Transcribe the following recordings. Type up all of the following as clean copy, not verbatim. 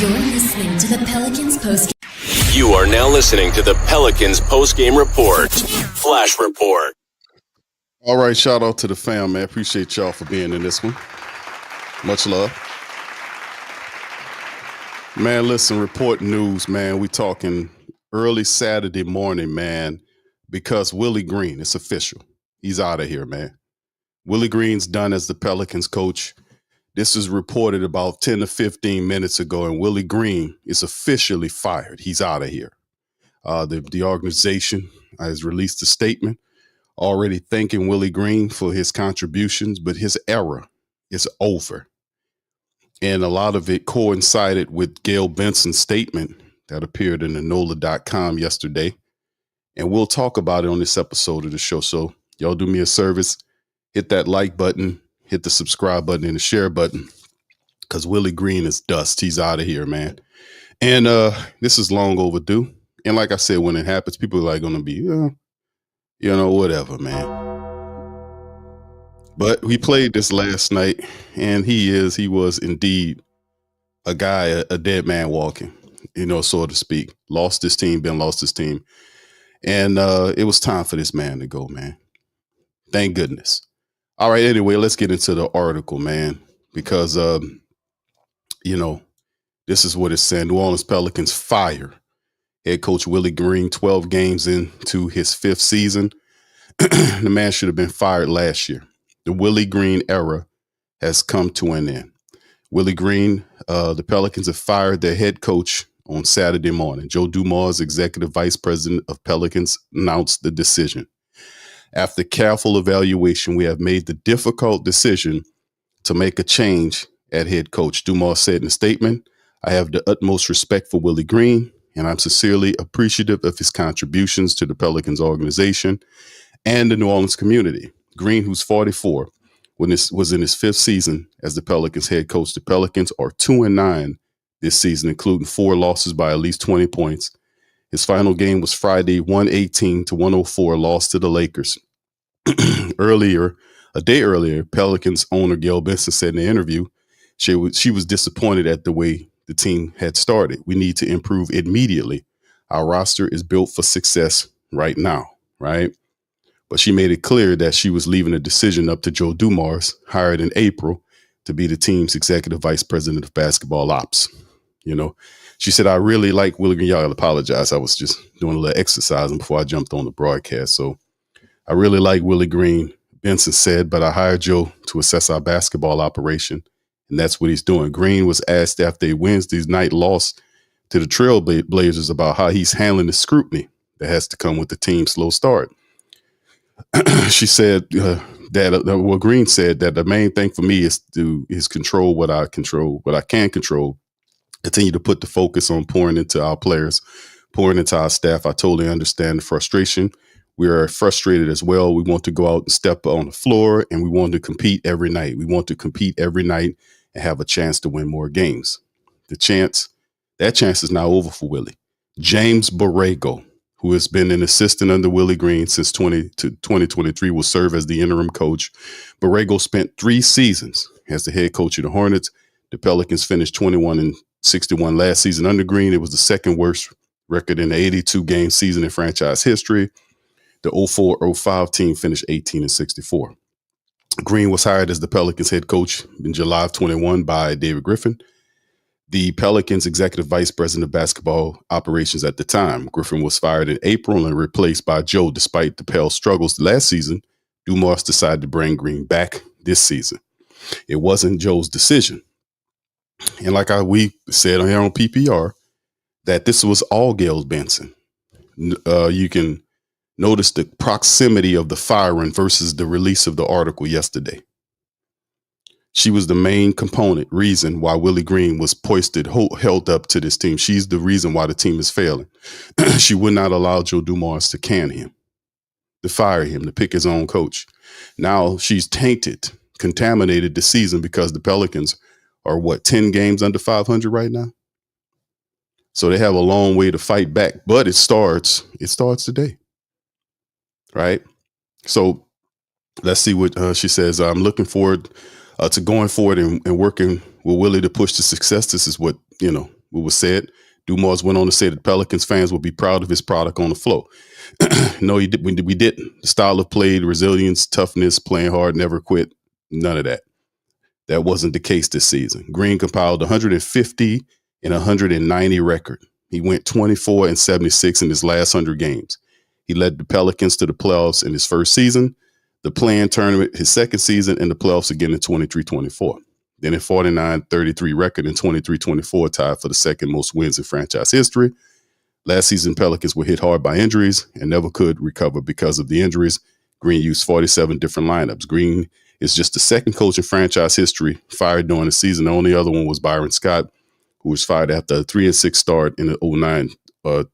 You're listening to the Pelicans post. You are now listening to the Pelicans post-game report. Flash report. All right, shout out to the fam, man. Appreciate y'all for being in this one. Much love. Man, listen, report news, man. We talking early Saturday morning, man, because Willie Green, it's official. He's out of here, man. Willie Green's done as the Pelicans coach. This is reported about 10 to 15 minutes ago, and Willie Green is officially fired. He's out of here. The organization has released a statement already thanking Willie Green for his contributions, but his era is over. And a lot of it coincided with Gail Benson's statement that appeared in the NOLA.com yesterday. And we'll talk about it on this episode of the show. So y'all do me a service, hit that like button, hit the subscribe button and the share button, because Willie Green is dust. He's out of here, man. And this is long overdue. And like I said, when it happens, people are like going to be, whatever, man. But we played this last night, and he was indeed a guy, a dead man walking, so to speak. Lost his team. And it was time for this man to go, man. Thank goodness. All right, anyway, let's get into the article, man, because, this is what it said. New Orleans Pelicans fire head coach Willie Green 12 games into his fifth season. The man should have been fired last year. The Willie Green era has come to an end. Willie Green, the Pelicans have fired their head coach on Saturday morning. Joe Dumars, executive vice president of Pelicans, announced the decision. After careful evaluation, we have made the difficult decision to make a change at head coach. Dumars said in a statement, I have the utmost respect for Willie Green, and I'm sincerely appreciative of his contributions to the Pelicans organization and the New Orleans community. Green, who's 44, was in his fifth season as the Pelicans head coach. The Pelicans are 2-9 this season, including 4 losses by at least 20 points. His final game was Friday, 118-104, loss to the Lakers. A day earlier, Pelicans owner Gail Benson said in an interview, she was disappointed at the way the team had started. We need to improve immediately. Our roster is built for success right now, right? But she made it clear that she was leaving the decision up to Joe Dumars, hired in April to be the team's executive vice president of basketball ops. She said, I really like Willie Green. Y'all apologize. I was just doing a little exercising before I jumped on the broadcast. So I really like Willie Green, Benson said, but I hired Joe to assess our basketball operation. And that's what he's doing. Green was asked after a Wednesday night loss to the Trailblazers about how he's handling the scrutiny that has to come with the team's slow start. She said Green said that the main thing for me is control what I can control. Continue to put the focus on pouring into our players, pouring into our staff. I totally understand the frustration. We are frustrated as well. We want to go out and step on the floor, and we want to compete every night. We want to compete every night and have a chance to win more games. That chance is now over for Willie. James Borrego, who has been an assistant under Willie Green since 2023, will serve as the interim coach. Borrego spent 3 seasons as the head coach of the Hornets. The Pelicans finished 21-61 last season under Green. It was the second worst record in the 82-game season in franchise history. The 04-05 team finished 18-64. Green was hired as the Pelicans head coach in July of 21 by David Griffin, the Pelicans executive vice president of basketball operations at the time. Griffin was fired in April and replaced by Joe. Despite the Pels' struggles last season, Dumars decided to bring Green back this season. It wasn't Joe's decision. And like we said here on PPR, that this was all Gail Benson. You can notice the proximity of the firing versus the release of the article yesterday. She was the main reason why Willie Green was held up to this team. She's the reason why the team is failing. She would not allow Joe Dumars to can him, to fire him, to pick his own coach. Now she's contaminated the season because the Pelicans are 10 games under 500 right now. So they have a long way to fight back, but it starts today. Right. So let's see what she says. I'm looking forward to going forward and working with Willie to push to success. This is what what was said. Dumars went on to say that Pelicans fans will be proud of his product on the floor. No, we didn't. The style of play, the resilience, toughness, playing hard, never quit, none of that. That wasn't the case this season. Green compiled 150 and 190 record. He went 24 and 76 in his last 100 games. He led the Pelicans to the playoffs in his first season, the play-in tournament his second season, and the playoffs again in 23-24. Then a 49-33 record in 23-24 tied for the second most wins in franchise history. Last season, Pelicans were hit hard by injuries and never could recover because of the injuries. Green used 47 different lineups. Green is just the second coach in franchise history fired during the season. The only other one was Byron Scott, who was fired after a 3-6 start in the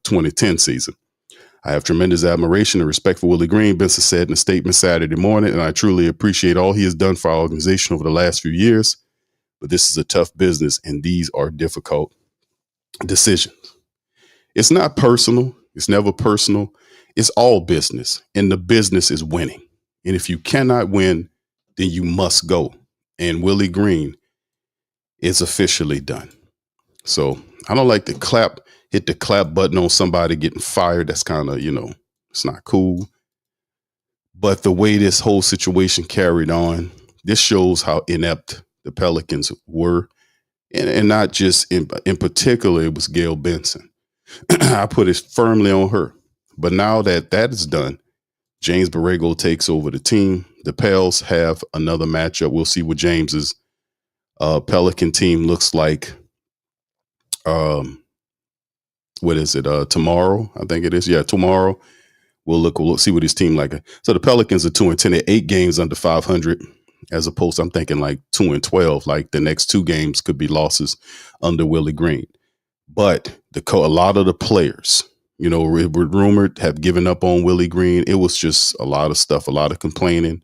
2010 season. I have tremendous admiration and respect for Willie Green, Benson said in a statement Saturday morning, and I truly appreciate all he has done for our organization over the last few years. But this is a tough business, and these are difficult decisions. It's not personal. It's never personal. It's all business, and the business is winning. And if you cannot win, then you must go. And Willie Green is officially done. So I don't like to hit the clap button on somebody getting fired. That's kind of, it's not cool. But the way this whole situation carried on, this shows how inept the Pelicans were. And not just in particular, it was Gail Benson. I put it firmly on her. But now that is done, James Borrego takes over the team. The Pels have another matchup. We'll see what James's Pelican team looks like. What is it? Tomorrow, I think it is. Yeah, tomorrow. We'll see what his team like. So the Pelicans are 2-10, at 8 games under 500, as opposed to, I'm thinking like 2-12. Like the next 2 games could be losses under Willie Green. But a lot of the players, rumored have given up on Willie Green. It was just a lot of stuff, a lot of complaining,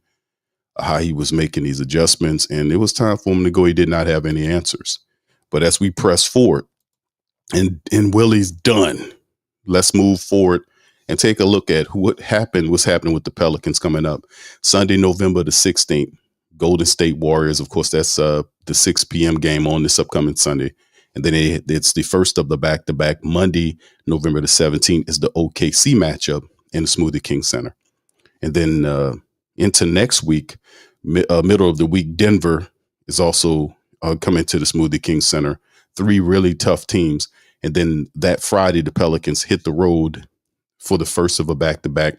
how he was making these adjustments, and it was time for him to go. He did not have any answers. But as we press forward, and Willie's done, let's move forward and take a look at what's happening with the Pelicans coming up. Sunday, November the 16th, Golden State Warriors. Of course, that's the 6 p.m. game on this upcoming Sunday. And then it's the first of the back-to-back. Monday, November the 17th, is the OKC matchup in the Smoothie King Center. And then into next week, middle of the week, Denver is also coming to the Smoothie King Center. 3 really tough teams. And then that Friday, the Pelicans hit the road for the first of a back-to-back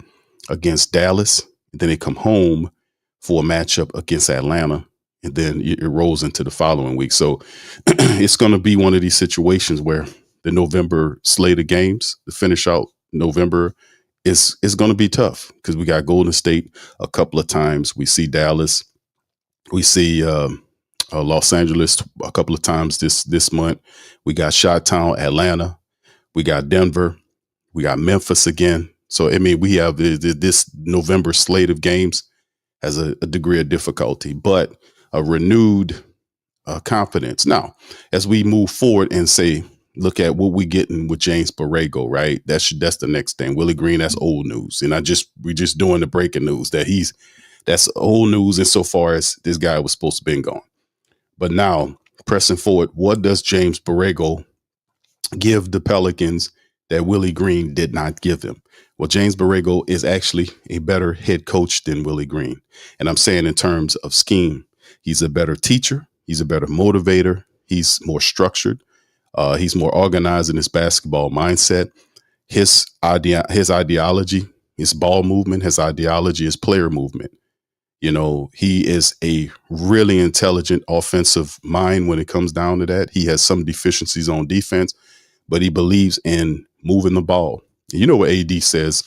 against Dallas. And then they come home for a matchup against Atlanta. And then it rolls into the following week. So it's going to be one of these situations where the November slate of games, to finish out November, is going to be tough because we got Golden State a couple of times. We see Dallas. We see Los Angeles a couple of times this month. We got Chi-Town, Atlanta. We got Denver. We got Memphis again. So, we have this November slate of games has a degree of difficulty, but a renewed confidence. Now, as we move forward and look at what we getting with James Borrego, right? That's the next thing. Willie Green, that's old news. And we're just doing the breaking news that's old news insofar as this guy was supposed to be gone. But now, pressing forward, what does James Borrego give the Pelicans that Willie Green did not give them? Well, James Borrego is actually a better head coach than Willie Green. And I'm saying in terms of scheme. He's a better teacher. He's a better motivator. He's more structured. He's more organized in his basketball mindset. His ideology, his ball movement, his ideology, his player movement. He is a really intelligent offensive mind when it comes down to that. He has some deficiencies on defense, but he believes in moving the ball. You know what AD says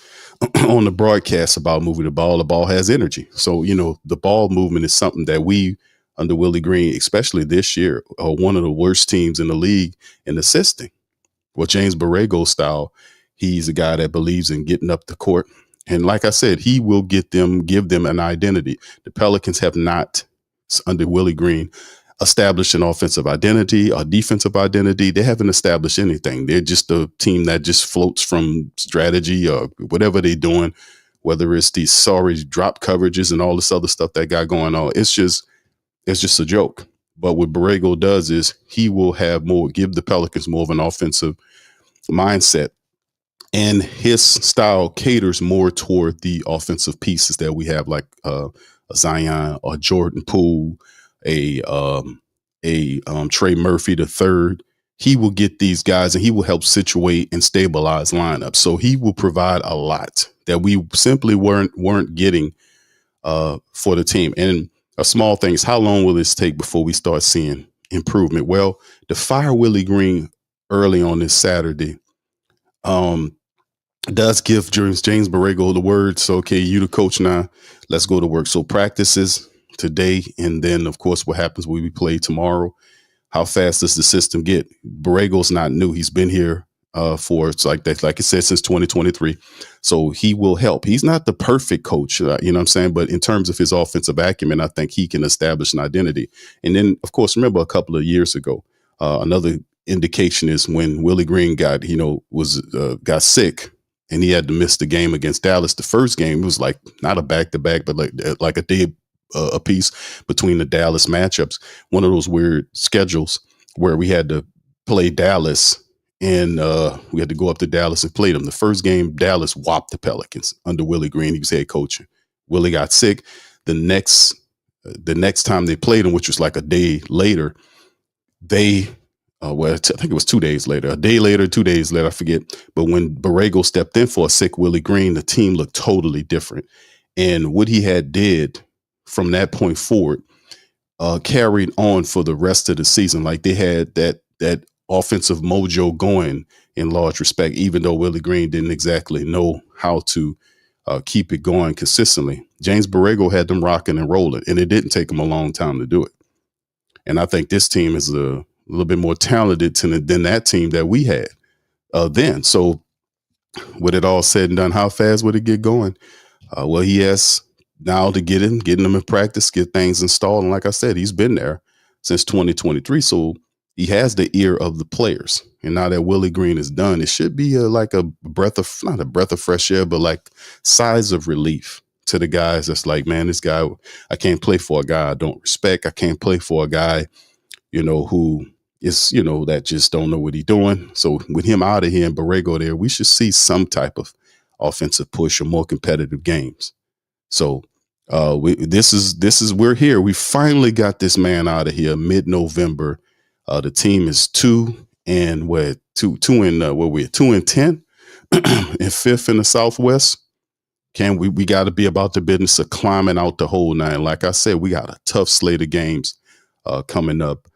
on the broadcast about moving the ball? The ball has energy. So, the ball movement is something that we, under Willie Green, especially this year, are one of the worst teams in the league in assisting. Well, James Borrego's style, he's a guy that believes in getting up the court. And like I said, he will give them an identity. The Pelicans have not, under Willie Green, established an offensive identity or defensive identity. They haven't established anything. They're just a team that just floats from strategy or whatever they're doing, whether it's these sorry drop coverages and all this other stuff that got going on. It's just a joke. But what Borrego does is he will give the Pelicans more of an offensive mindset. And his style caters more toward the offensive pieces that we have, like a Zion or Jordan Poole, a Trey Murphy the third. He will get these guys and he will help situate and stabilize lineups. So he will provide a lot that we simply weren't getting for the team. And a small thing is, how long will this take before we start seeing improvement? Well, to fire Willie Green early on this Saturday does give James Borrego the word. So, okay, you the coach now, let's go to work. So practices today, and then of course what happens when we play tomorrow. How fast does the system get? Borrego's not new. He's been here for, it's like that, like I said, since 2023. So he will help. He's not the perfect coach, you know what I'm saying? But in terms of his offensive acumen, I think he can establish an identity. And then, of course, remember a couple of years ago, another indication is when Willie Green got sick and he had to miss the game against Dallas. The first game, it was like not a back-to-back, but like a day a piece between the Dallas matchups. One of those weird schedules where we had to play Dallas and we had to go up to Dallas and play them. The first game, Dallas whopped the Pelicans under Willie Green. He was head coaching. Willie got sick. The next time they played him, which was like a day later, I think it was 2 days later, a day later, 2 days later, I forget. But when Borrego stepped in for a sick Willie Green, the team looked totally different. And what he had did from that point forward carried on for the rest of the season. Like they had that offensive mojo going in large respect, even though Willie Green didn't exactly know how to keep it going consistently. James Borrego had them rocking and rolling, and it didn't take him a long time to do it. And I think this team is a little bit more talented than that team that we had then. So with it all said and done, how fast would it get going? Well, he has now to getting them in practice, get things installed. And like I said, he's been there since 2023. So he has the ear of the players. And now that Willie Green is done, it should be not a breath of fresh air, but like sighs of relief to the guys. That's like, man, this guy, I can't play for a guy I don't respect. I can't play for a guy, who is, that just don't know what he's doing. So with him out of here and Borrego there, we should see some type of offensive push or more competitive games. So we're here. We finally got this man out of here mid-November. The team is 2-10, and 5th in the Southwest. We got to be about the business of climbing out the whole nine. Like I said, we got a tough slate of games coming up.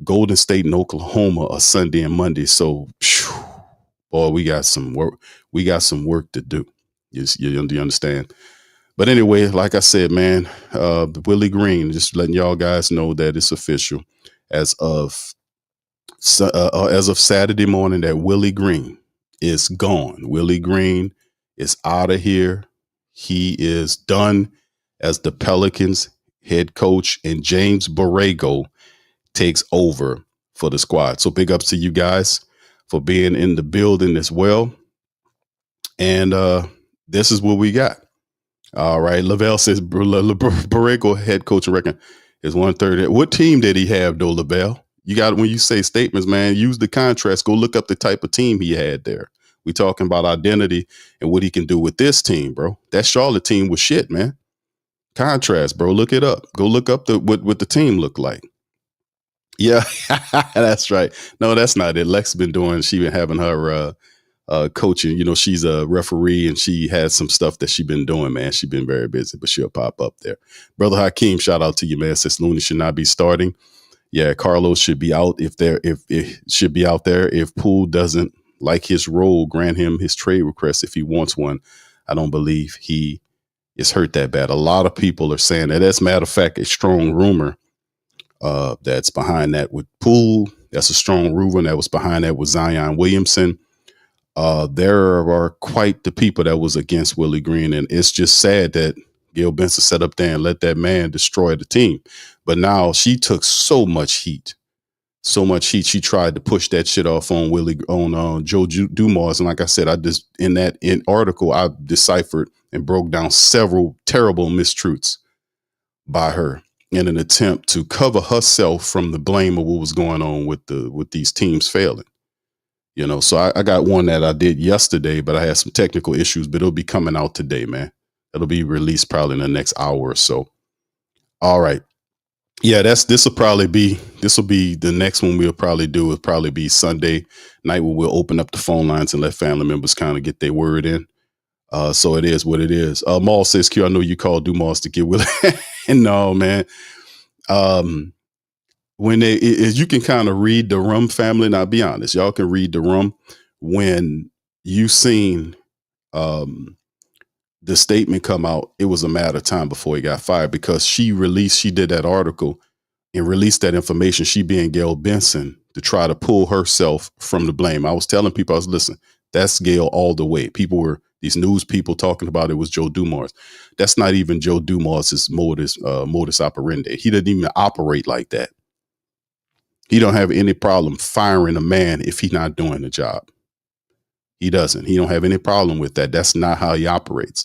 Golden State and Oklahoma are Sunday and Monday. So, boy, we got some work. We got some work to do. You understand? But anyway, like I said, man, Willie Green, just letting y'all guys know that it's official as of Saturday morning that Willie Green is gone. Willie Green is out of here. He is done as the Pelicans head coach, and James Borrego takes over for the squad. So big ups to you guys for being in the building as well. And this is what we got. All right. Lavelle says Borrego head coach, I reckon, is 1/3. What team did he have, though, Lavelle? You got, when you say statements, man, use the contrast. Go look up the type of team he had there. We talking about identity and what he can do with this team, bro. That Charlotte team was shit, man. Contrast, bro. Look it up. Go look up what the team looked like. Yeah, that's right. No, that's not it. Lex been doing, she been having her coaching. She's a referee and she has some stuff that she been doing, man. She been very busy, but she'll pop up there. Brother Hakeem, shout out to you, man. Says Looney should not be starting. Yeah, Carlos should be out if should be out there. If Poole doesn't like his role, grant him his trade request if he wants one. I don't believe he is hurt that bad. A lot of people are saying that. As a matter of fact, a strong rumor that's behind that with Poole. That's a strong rumor that was behind that with Zion Williamson. There are quite the people that was against Willie Green, and it's just sad that Gail Benson set up there and let that man destroy the team. But now she took so much heat. She tried to push that shit off on Joe Dumars. And like I said, in article, I deciphered and broke down several terrible mistruths by her. in an attempt to cover herself from the blame of what was going on with these teams failing. So I got one that I did yesterday, but I had some technical issues, but it'll be coming out today, man. It'll be released probably in the next hour or so. All right. Yeah, this will be the next one we'll probably do. Will probably be Sunday night where we'll open up the phone lines and let family members kind of get their word in. So it is what it is. Maul says, Q, I know you called Dumars to get Willie. No, man. When you can kind of read the Rum family. Now, be honest, y'all can read the Rum when you seen the statement come out. It was a matter of time before he got fired because she did that article and released that information. She being Gail Benson to try to pull herself from the blame. I was telling people, listen, that's Gail all the way. These news people talking about it was Joe Dumars. That's not even Joe Dumars' modus operandi. He doesn't even operate like that. He don't have any problem firing a man if he's not doing the job. He doesn't. He don't have any problem with that. That's not how he operates.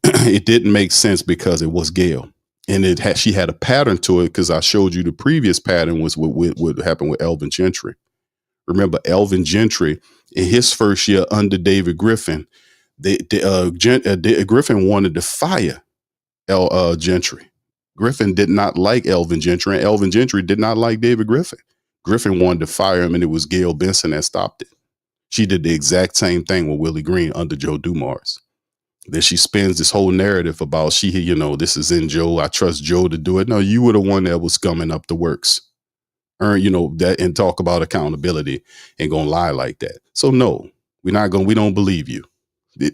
It didn't make sense because it was Gail. And she had a pattern to it because I showed you the previous pattern was what happened with Elvin Gentry. Remember, Elvin Gentry, in his first year under David Griffin, Griffin wanted to fire Gentry. Griffin did not like Elvin Gentry, and Elvin Gentry did not like David Griffin. Griffin wanted to fire him, and it was Gail Benson that stopped it. She did the exact same thing with Willie Green under Joe Dumars. Then she spins this whole narrative about this is in Joe. I trust Joe to do it. No, you were the one that was gumming up the works. That and talk about accountability and gonna lie like that. So no, we don't believe you.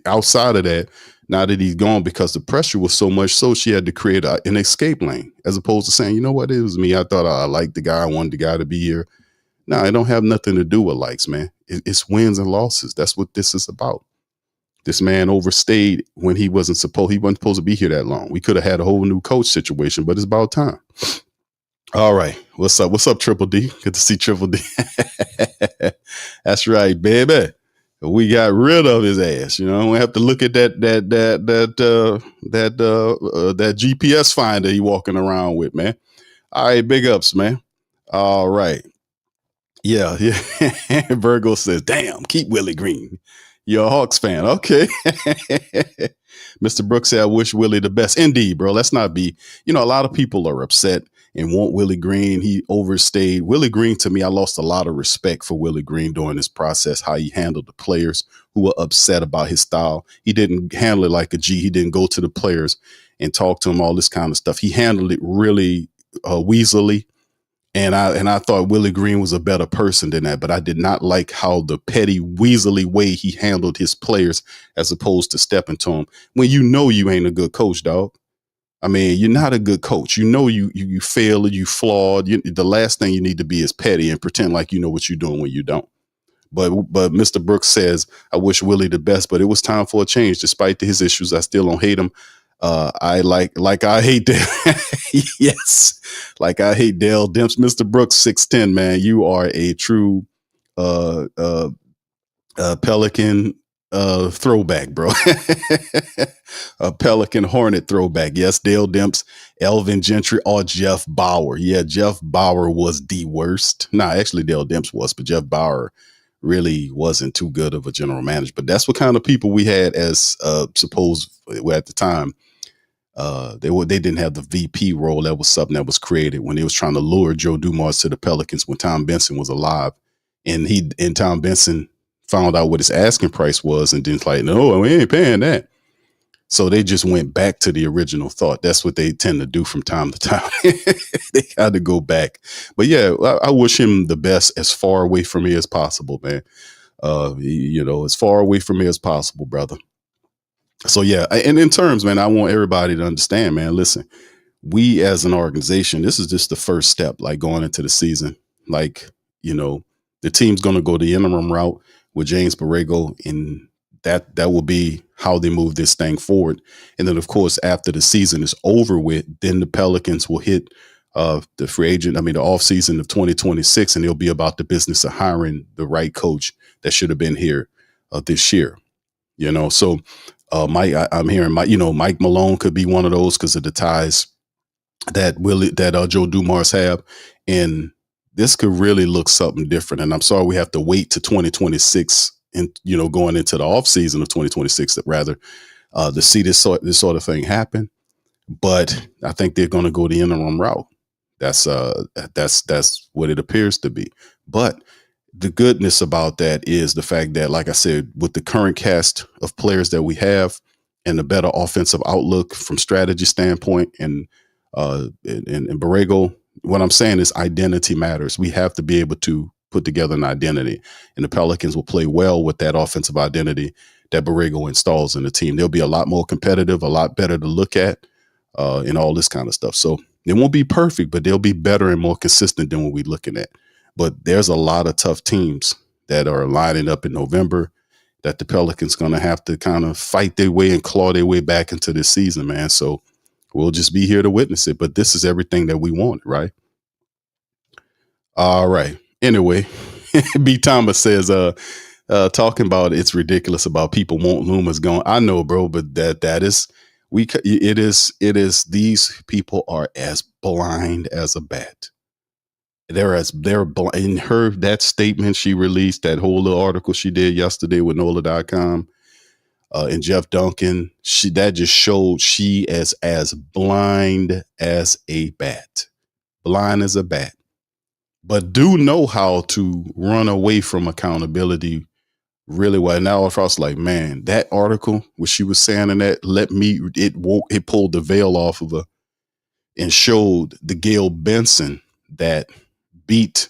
Outside of that, now that he's gone, because the pressure was so much so she had to create an escape lane as opposed to saying, you know what, it was me. I thought I liked the guy. I wanted the guy to be here. No, it don't have nothing to do with likes, man. It's wins and losses. That's what this is about. This man overstayed when he wasn't supposed to be here that long. We could have had a whole new coach situation, but it's about time. All right. What's up? What's up, Triple D? Good to see Triple D. That's right, baby. We got rid of his ass. We have to look at that GPS finder he walking around with, man. All right, big ups, man. All right. Yeah. Virgo says, damn, keep Willie Green. You're a Hawks fan. Okay. Mr. Brooks said, I wish Willie the best. Indeed, bro. Let's not be, a lot of people are upset and want Willie Green. He overstayed. Willie Green, to me, I lost a lot of respect for Willie Green during this process, how he handled the players who were upset about his style. He didn't handle it like a G. He didn't go to the players and talk to them, all this kind of stuff. He handled it really weaselly. And I thought Willie Green was a better person than that, but I did not like how the petty, weaselly way he handled his players as opposed to stepping to them when you ain't a good coach, dog. I mean, you're not a good coach. You fail, you flawed. The last thing you need to be is petty and pretend like you know what you're doing when you don't. But Mr. Brooks says, I wish Willie the best, but it was time for a change. Despite his issues, I still don't hate him. I hate Dale. Yes. Like I hate Dale Demps. Mr. Brooks, 6'10", man. You are a true Pelican throwback, bro. A Pelican Hornet throwback. Yes, Dale Demps, Elvin Gentry, or Jeff Bauer. Yeah, Jeff Bauer was the worst. Nah, actually Dale Demps was, but Jeff Bauer really wasn't too good of a general manager. But that's what kind of people we had as supposed at the time. They didn't have the VP role. That was something that was created when they was trying to lure Joe Dumars to the Pelicans when Tom Benson was alive, and Tom Benson found out what his asking price was, and then like, no, we ain't paying that. So they just went back to the original thought. That's what they tend to do from time to time. They got to go back. But yeah, I wish him the best as far away from me as possible, man. As far away from me as possible, brother. So, yeah, and in terms, man, I want everybody to understand, man, listen, we as an organization, this is just the first step, like going into the season. Like, the team's going to go the interim route with James Borrego, and that will be how they move this thing forward. And then, of course, after the season is over with, then the Pelicans will hit the offseason of 2026, and it'll be about the business of hiring the right coach that should have been here this year. So Mike, I'm hearing Mike Malone could be one of those because of the ties that Joe Dumars have, and this could really look something different. And I'm sorry we have to wait to 2026 and going into the off season of 2026 rather to see this sort of thing happen. But I think they're going to go the interim route. That's what it appears to be. But the goodness about that is the fact that, like I said, with the current cast of players that we have and the better offensive outlook from strategy standpoint and Borrego, what I'm saying is identity matters. We have to be able to put together an identity, and the Pelicans will play well with that offensive identity that Borrego installs in the team. They'll be a lot more competitive, a lot better to look at, and all this kind of stuff. So it won't be perfect, but they'll be better and more consistent than what we're looking at. But there's a lot of tough teams that are lining up in November that the Pelicans going to have to kind of fight their way and claw their way back into this season, man. So we'll just be here to witness it. But this is everything that we want, right? All right. Anyway, B. Thomas says, talking about it's ridiculous about people want Loomis gone. I know, bro, but that is it is these people are as blind as a bat. They're in her that statement she released, that whole little article she did yesterday with NOLA.com and Jeff Duncan. That just showed she is as blind as a bat, blind as a bat, but do know how to run away from accountability really well. Now if I was like, man, that article, what she was saying in that, it pulled the veil off of her and showed the Gail Benson that beat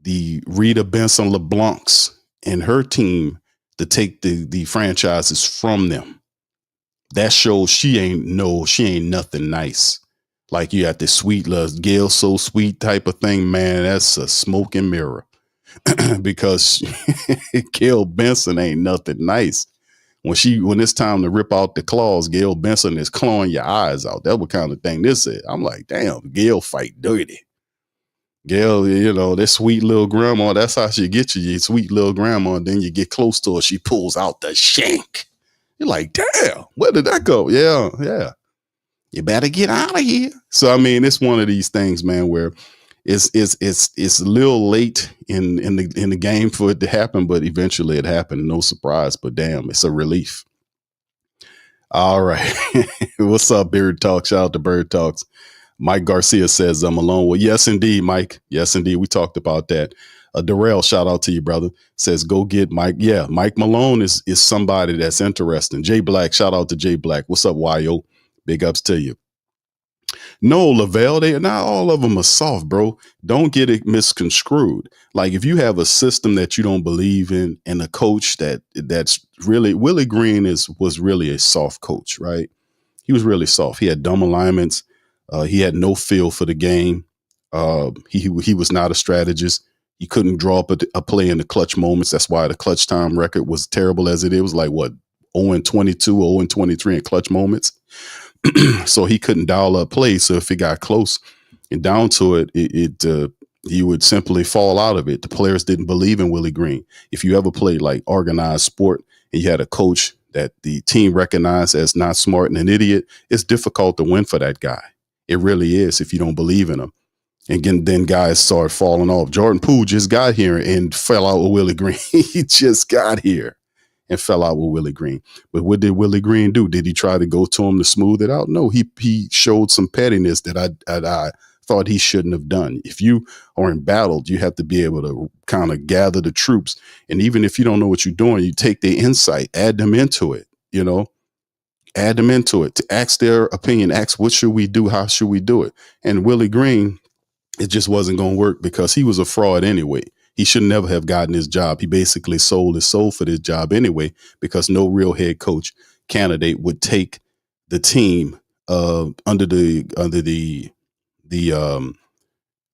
the Rita Benson LeBlancs and her team to take the franchises from them. That shows she ain't nothing nice. Like you got this sweet love, Gail so sweet type of thing, man. That's a smoking mirror because Gail Benson ain't nothing nice. When it's time to rip out the claws, Gail Benson is clawing your eyes out. That's what kind of thing this is. I'm like, damn, Gail fight dirty. Gail, that sweet little grandma, that's how she gets you, your sweet little grandma. And then you get close to her, she pulls out the shank. You're like, damn, where did that go? Yeah. You better get out of here. So, I mean, it's one of these things, man, where it's a little late in the game for it to happen, but eventually it happened. No surprise, but damn, it's a relief. All right. What's up, Bird Talk? Shout out to Bird Talks. Mike Garcia says, I'm alone. Well, yes, indeed, Mike. Yes, indeed. We talked about that. Darrell, shout out to you, brother. Says, go get Mike. Yeah, Mike Malone is somebody that's interesting. Jay Black, shout out to Jay Black. What's up, YO? Big ups to you. No, Lavelle, not all of them are soft, bro. Don't get it misconstrued. Like if you have a system that you don't believe in and a coach that's really, Willie Green was really a soft coach, right? He was really soft. He had dumb alignments. He had no feel for the game. He was not a strategist. He couldn't draw up a play in the clutch moments. That's why the clutch time record was terrible as it is. It was like, what, 0-22, 0-23 in clutch moments. So he couldn't dial up plays. So if it got close and down to it, he would simply fall out of it. The players didn't believe in Willie Green. If you ever played like organized sport and you had a coach that the team recognized as not smart and an idiot, it's difficult to win for that guy. It really is if you don't believe in him. And then guys started falling off. Jordan Poole just got here and fell out with Willie Green. He just got here and fell out with Willie Green. But what did Willie Green do? Did he try to go to him to smooth it out? No, he showed some pettiness that I thought he shouldn't have done. If you are in battle, you have to be able to kind of gather the troops. And even if you don't know what you're doing, you take their insight, add them into it, add them into it, to ask their opinion, ask what should we do? How should we do it? And Willie Green, it just wasn't going to work because he was a fraud anyway. He should never have gotten his job. He basically sold his soul for this job anyway, because no real head coach candidate would take the team under the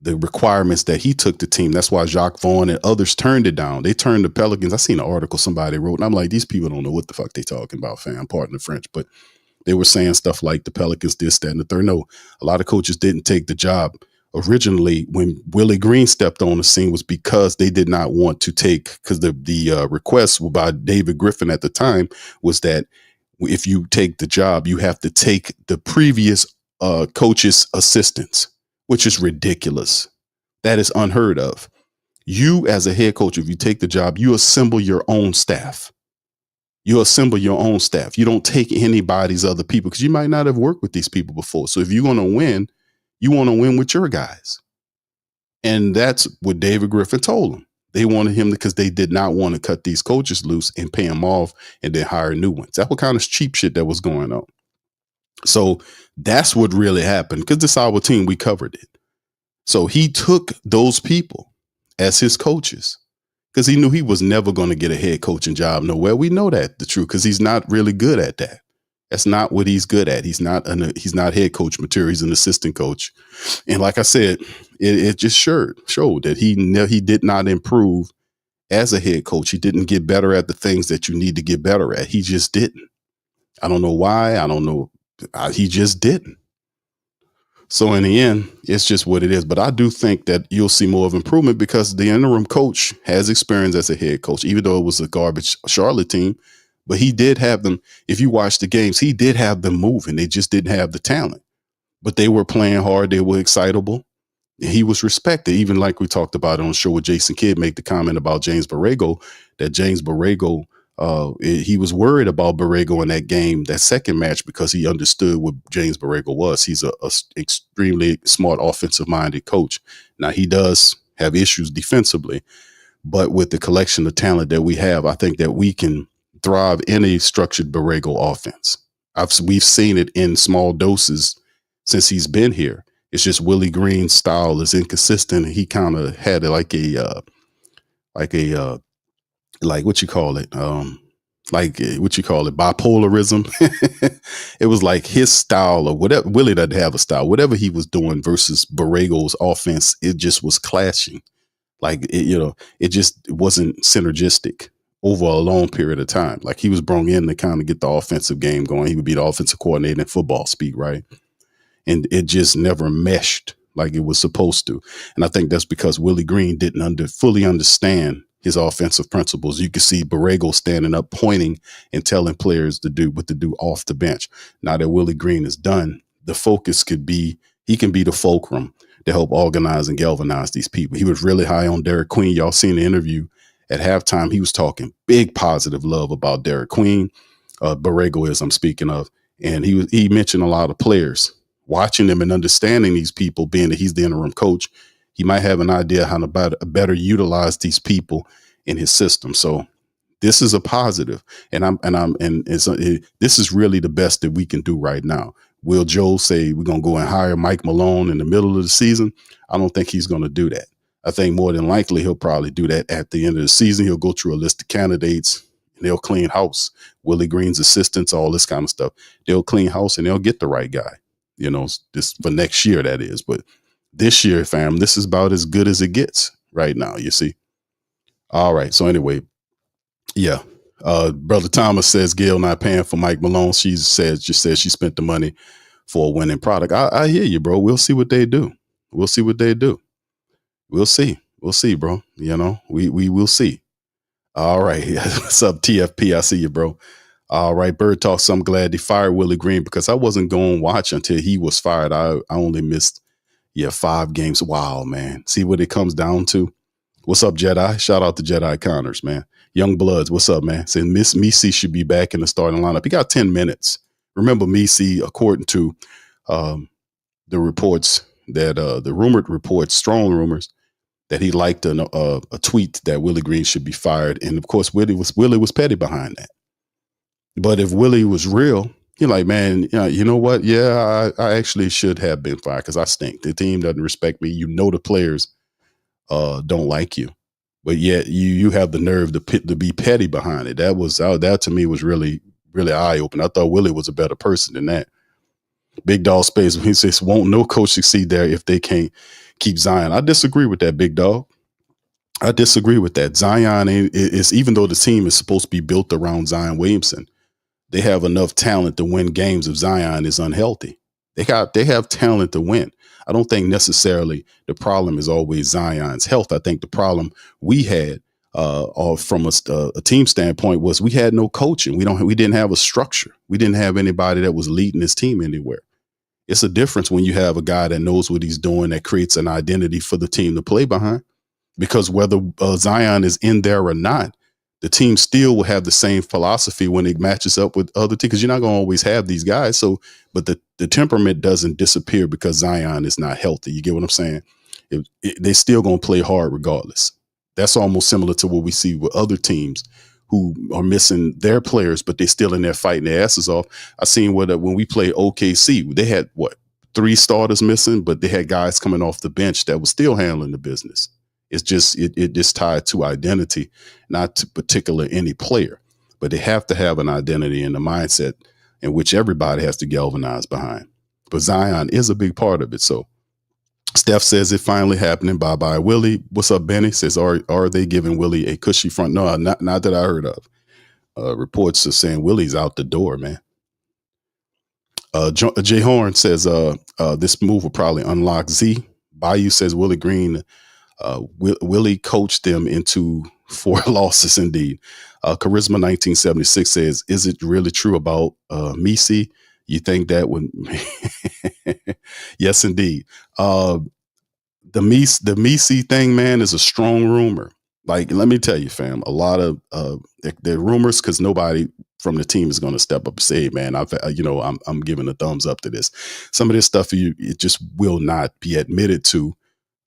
requirements that he took the team. That's why Jacques Vaughn and others turned it down. They turned the Pelicans. I seen an article somebody wrote, and I'm like, these people don't know what the fuck they talking about, fam. Pardon the French, but they were saying stuff like the Pelicans this, that, and the third. No, a lot of coaches didn't take the job originally when Willie Green stepped on the scene was because they did not want to take, because the request by David Griffin at the time was that if you take the job, you have to take the previous coaches' assistants, which is ridiculous. That is unheard of. You, as a head coach, if you take the job, you assemble your own staff. You assemble your own staff. You don't take anybody's other people because you might not have worked with these people before. So if you're going to win, you want to win with your guys. And that's what David Griffin told them. They wanted him because they did not want to cut these coaches loose and pay them off and then hire new ones. That's what kind of cheap shit that was going on. So that's what really happened because this is our team. We covered it. So he took those people as his coaches because he knew he was never going to get a head coaching job nowhere. We know that the truth because he's not really good at that. That's not what he's good at. He's not head coach material. He's an assistant coach. And like I said, it just showed that he did not improve as a head coach. He didn't get better at the things that you need to get better at. He just didn't. I don't know why. I don't know. He just didn't. So in the end, it's just what it is. But I do think that you'll see more of improvement because the interim coach has experience as a head coach, even though it was a garbage Charlotte team. But he did have them. If you watch the games, he did have them moving. They just didn't have the talent. But they were playing hard. They were excitable. And he was respected. Even like we talked about on the show with Jason Kidd, make the comment about James Borrego, that James Borrego, he was worried about Borrego in that game, that second match, because he understood what James Borrego was. He's a extremely smart, offensive-minded coach. Now, he does have issues defensively, but with the collection of talent that we have, I think that we can thrive in a structured Borrego offense. We've seen it in small doses since he's been here. It's just Willie Green's style is inconsistent. He kind of had like what you call it? Bipolarism. It was like his style or whatever. Willie doesn't have a style. Whatever he was doing versus Borrego's offense, it just was clashing. It just wasn't synergistic over a long period of time. Like he was brought in to kind of get the offensive game going. He would be the offensive coordinator in football speak, right? And it just never meshed like it was supposed to. And I think that's because Willie Green didn't fully understand his offensive principles. You can see Borrego standing up, pointing and telling players to do what to do off the bench. Now that Willie Green is done, the focus he can be the fulcrum to help organize and galvanize these people. He was really high on Derek Queen. Y'all seen the interview at halftime. He was talking big positive love about Derek Queen. Borrego is I'm speaking of. And he mentioned a lot of players. Watching them and understanding these people, being that he's the interim coach, he might have an idea how to better utilize these people in his system. So this is a positive, this is really the best that we can do right now. Will Joe say we're going to go and hire Mike Malone in the middle of the season? I don't think he's going to do that. I think more than likely he'll probably do that at the end of the season. He'll go through a list of candidates and they'll clean house. Willie Green's assistants, all this kind of stuff. They'll clean house and they'll get the right guy. This for next year, that is. But this year, fam, this is about as good as it gets right now, you see. All right. So anyway, yeah. Brother Thomas says Gail not paying for Mike Malone. She says she spent the money for a winning product. I hear you, bro. We'll see what they do. We'll see, bro. We will see. All right. What's up, TFP? I see you, bro. All right, Bird Talk. So I'm glad they fired Willie Green because I wasn't going to watch until he was fired. I only missed, 5 games. Wow, man. See what it comes down to? What's up, Jedi? Shout out to Jedi Connors, man. Young Bloods, what's up, man? Saying Miss Misi should be back in the starting lineup. He got 10 minutes. Remember, Misi, according to the reports that the rumored reports, strong rumors, that he liked a tweet that Willie Green should be fired. And of course, Willie was petty behind that. But if Willie was real, you're like, man, you know what? Yeah, I actually should have been fired because I stink. The team doesn't respect me. The players don't like you, but yet you have the nerve to be petty behind it. That to me was really, really eye opening. I thought Willie was a better person than that. Big Dog Space, he says, won't no coach succeed there if they can't keep Zion. I disagree with that, Big Dog. I disagree with that. Zion is, even though the team is supposed to be built around Zion Williamson, they have enough talent to win games if Zion is unhealthy. They have talent to win. I don't think necessarily the problem is always Zion's health. I think the problem we had from a team standpoint was we had no coaching. We didn't have a structure. We didn't have anybody that was leading this team anywhere. It's a difference when you have a guy that knows what he's doing, that creates an identity for the team to play behind. Because whether Zion is in there or not, the team still will have the same philosophy when it matches up with other teams. Because you're not going to always have these guys. So, but the temperament doesn't disappear because Zion is not healthy. You get what I'm saying? They still going to play hard regardless. That's almost similar to what we see with other teams who are missing their players, but they're still in there fighting their asses off. I seen when we played OKC, they had 3 starters missing, but they had guys coming off the bench that was still handling the business. It's just it just tied to identity, not to particular any player, but they have to have an identity and a mindset in which everybody has to galvanize behind. But Zion is a big part of it. So Steph says it finally happening. Bye-bye, Willie. What's up, Benny? Says, are they giving Willie a cushy front? No, not that I heard of. Reports are saying Willie's out the door, man. Jay Horn says this move will probably unlock Z. Bayou says Willie Green, Willie coached them into 4 losses indeed. Charisma 1976 says, is it really true about Misi? You think that would? Yes, indeed. The Misi thing, man, is a strong rumor. Like, let me tell you, fam, a lot of they're rumors because nobody from the team is going to step up and say, hey, man, I'm giving a thumbs up to this. Some of this stuff it just will not be admitted to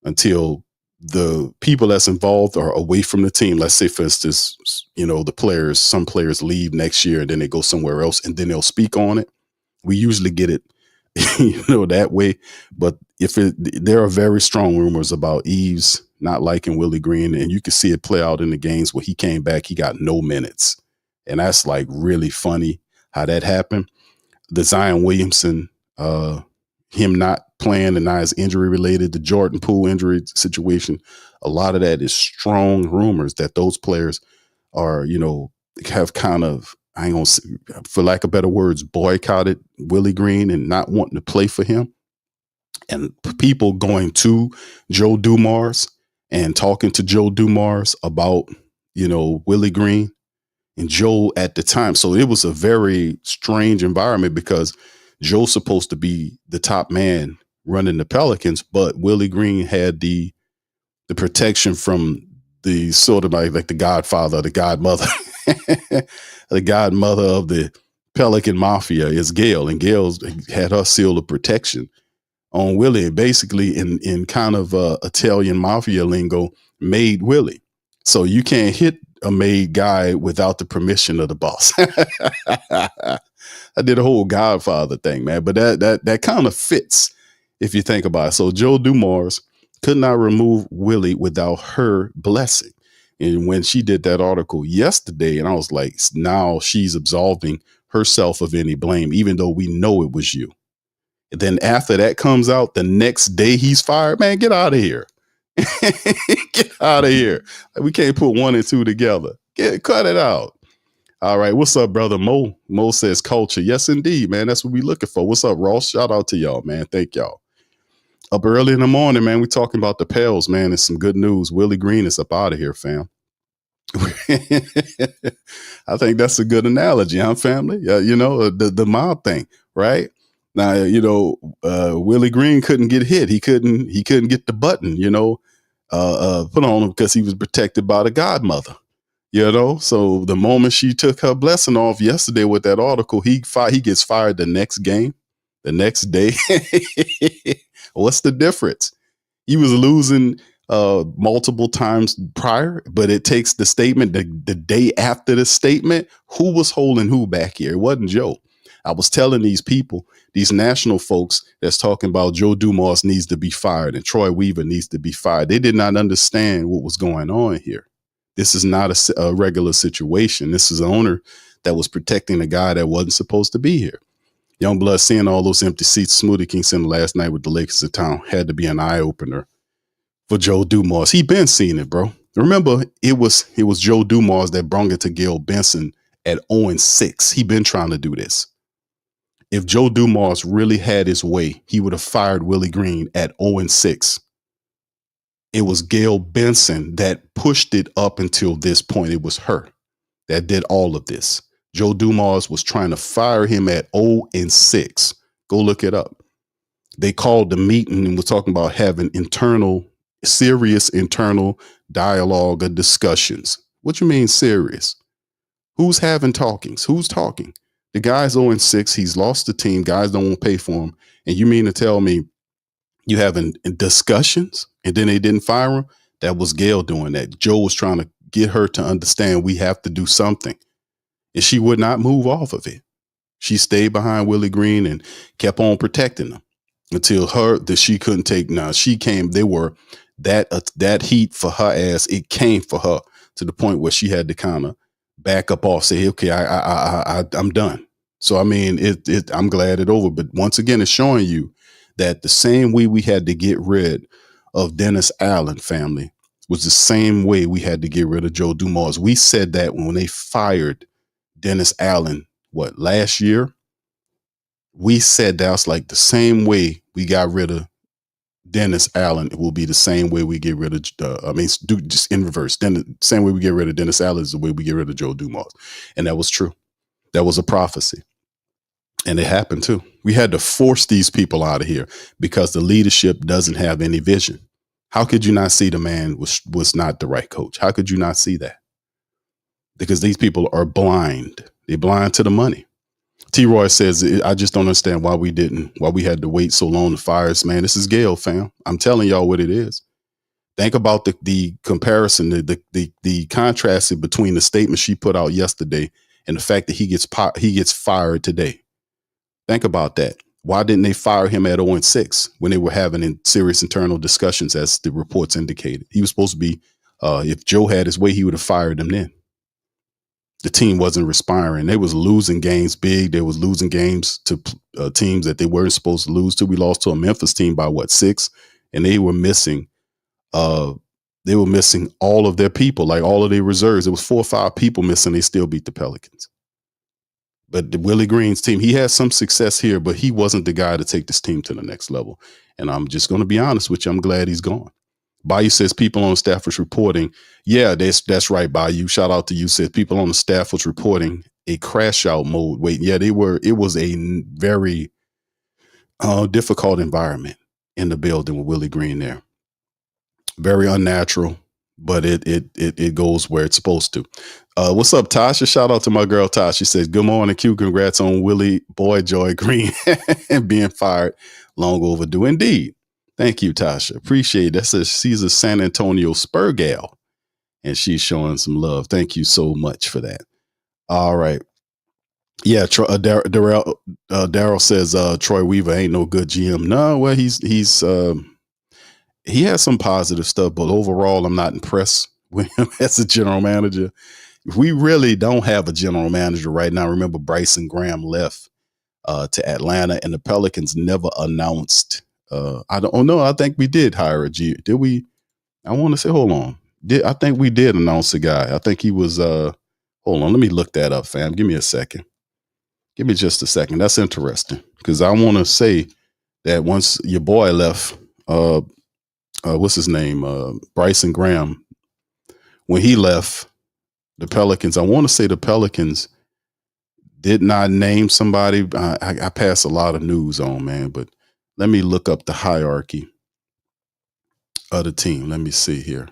until the people that's involved are away from the team. Let's say, for instance, some players leave next year and then they go somewhere else and then they'll speak on it. We usually get it, that way. But there are very strong rumors about Eves not liking Willie Green, and you can see it play out in the games where he came back, he got no minutes. And that's like really funny how that happened. The Zion Williamson, him not playing and not his injury related, the Jordan Poole injury situation, a lot of that is strong rumors that those players are, have kind of, I ain't gonna say, for lack of better words, boycotted Willie Green and not wanting to play for him. And people going to Joe Dumars and talking to Joe Dumars about, Willie Green and Joe at the time. So it was a very strange environment because Joe's supposed to be the top man running the Pelicans, but Willie Green had the protection from the sort of like the godfather, the godmother, the godmother of the Pelican Mafia is Gail, and Gail's had her seal of protection on Willie, basically in kind of Italian mafia lingo, made Willie. So you can't hit a made guy without the permission of the boss. I did a whole Godfather thing, man, but that kind of fits if you think about it. So Joe Dumars could not remove Willie without her blessing. And when she did that article yesterday, and I was like, now she's absolving herself of any blame, even though we know it was you. And then after that comes out, the next day he's fired. Man, get out of here. Get out of here. We can't put 1 and 2 together. Cut it out. All right. What's up, brother? Mo says culture. Yes, indeed, man. That's what we looking for. What's up, Ross? Shout out to y'all, man. Thank y'all. Up early in the morning, man. We talking about the Pels, man. It's some good news. Willie Green is up out of here, fam. I think that's a good analogy, huh, family? The mob thing, right? Now, Willie Green couldn't get hit. He couldn't get the button, put on him because he was protected by the godmother, So the moment she took her blessing off yesterday with that article, he gets fired the next game, the next day. What's the difference? He was losing multiple times prior, but it takes the statement the day after the statement. Who was holding who back here? It wasn't Joe. I was telling these people, these national folks that's talking about Joe Dumars needs to be fired and Troy Weaver needs to be fired. They did not understand what was going on here. This is not a regular situation. This is an owner that was protecting a guy that wasn't supposed to be here. Youngblood seeing all those empty seats, Smoothie King Center last night with the Lakers in town had to be an eye opener for Joe Dumars. He been seeing it, bro. Remember, it was Joe Dumars that brung it to Gail Benson at 0-6. He been trying to do this. If Joe Dumars really had his way, he would have fired Willie Green at 0-6. It was Gail Benson that pushed it up until this point. It was her that did all of this. Joe Dumars was trying to fire him at 0-6. Go look it up. They called the meeting and were talking about having serious internal dialogue or discussions. What you mean serious? Who's having talkings? Who's talking? The guy's 0-6. He's lost the team. Guys don't want to pay for him. And you mean to tell me you having discussions and then they didn't fire him? That was Gail doing that. Joe was trying to get her to understand we have to do something. And she would not move off of it. She stayed behind Willie Green and kept on protecting him until she couldn't take. Now she came. They were that heat for her ass. It came for her to the point where she had to kind of back up off, say, okay, I'm done. So I mean, I'm glad it's over. But once again, it's showing you that the same way we had to get rid of Dennis Allen family was the same way we had to get rid of Joe Dumars. We said that when they fired Dennis Allen, last year? We said that's like the same way we got rid of Dennis Allen. It will be the same way we get rid of, just in reverse. Then the same way we get rid of Dennis Allen is the way we get rid of Joe Dumars. And that was true. That was a prophecy. And it happened too. We had to force these people out of here because the leadership doesn't have any vision. How could you not see the man was not the right coach? How could you not see that? Because these people are blind. They're blind to the money. T. Roy says, I just don't understand why we had to wait so long to fire us, man. This is Gail, fam. I'm telling y'all what it is. Think about the comparison, the contrast between the statement she put out yesterday and the fact that he gets fired today. Think about that. Why didn't they fire him at 0-6 when they were having serious internal discussions, as the reports indicated? He was supposed to be, if Joe had his way, he would have fired him then. The team wasn't respiring. They was losing games big. They was losing games to teams that they weren't supposed to lose to. We lost to a Memphis team by 6, and they were missing. They were missing all of their people, like all of their reserves. It was 4 or 5 people missing. They still beat the Pelicans. But the Willie Green's team, he had some success here, but he wasn't the guy to take this team to the next level. And I'm just going to be honest with you. I'm glad he's gone. Bayou says people on the staff was reporting. Yeah, that's right, Bayou. Shout out to you. Said people on the staff was reporting a crash out mode. Wait, yeah, they were. It was a very difficult environment in the building with Willie Green there. Very unnatural, but it goes where it's supposed to. What's up, Tasha? Shout out to my girl Tasha. She says, good morning, Q. Congrats on Willie Boy Joy Green and being fired. Long overdue indeed. Thank you, Tasha. Appreciate it. She's a San Antonio Spur gal, and she's showing some love. Thank you so much for that. All right. Yeah, Daryl says Troy Weaver ain't no good GM. No, well, he has some positive stuff, but overall, I'm not impressed with him as a general manager. We really don't have a general manager right now. Remember, Bryson Graham left to Atlanta, and the Pelicans never announced. I don't know. I think we did hire a G. Did we? I want to say, hold on. I think we did announce a guy. I think he was. Hold on. Let me look that up, fam. Give me a second. Give me just a second. That's interesting because I want to say that once your boy left, what's his name? Bryson Graham. When he left the Pelicans, I want to say the Pelicans did not name somebody. I pass a lot of news on, man, but let me look up the hierarchy of the team. Let me see here.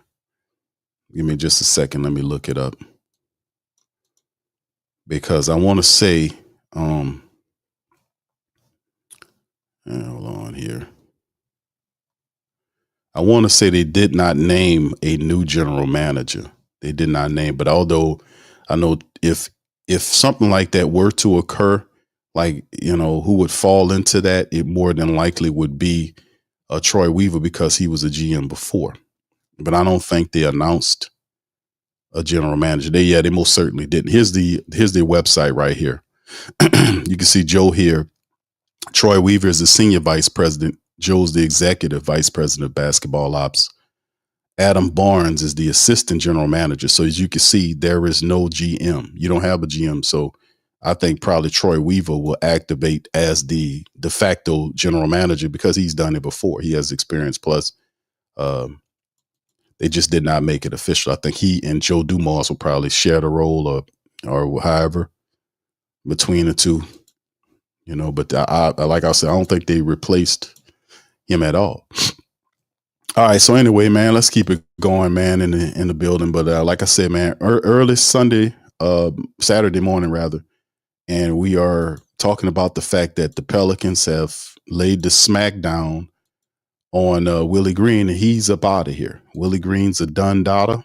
Give me just a second. Let me look it up. Because I want to say, hold on here. I want to say they did not name a new general manager. They did not name, but although I know if something like that were to occur, like, who would fall into that, it more than likely would be Troy Weaver because he was a GM before. But I don't think they announced a general manager. They most certainly didn't. Here's their website right here. You can see Joe here. Troy Weaver is the senior vice president. Joe's the executive vice president of basketball ops. Adam Barnes is the assistant general manager. So as you can see, there is no GM. You don't have a GM. So I think probably Troy Weaver will activate as the de facto general manager because he's done it before. He has experience. Plus, they just did not make it official. I think he and Joe Dumars will probably share the role or however between the two. But like I said, I don't think they replaced him at all. All right. So anyway, man, let's keep it going, man, in the building. But like I said, man, early Sunday, Saturday morning rather, and we are talking about the fact that the Pelicans have laid the smackdown on Willie Green, and he's up out of here. Willie Green's a done daughter.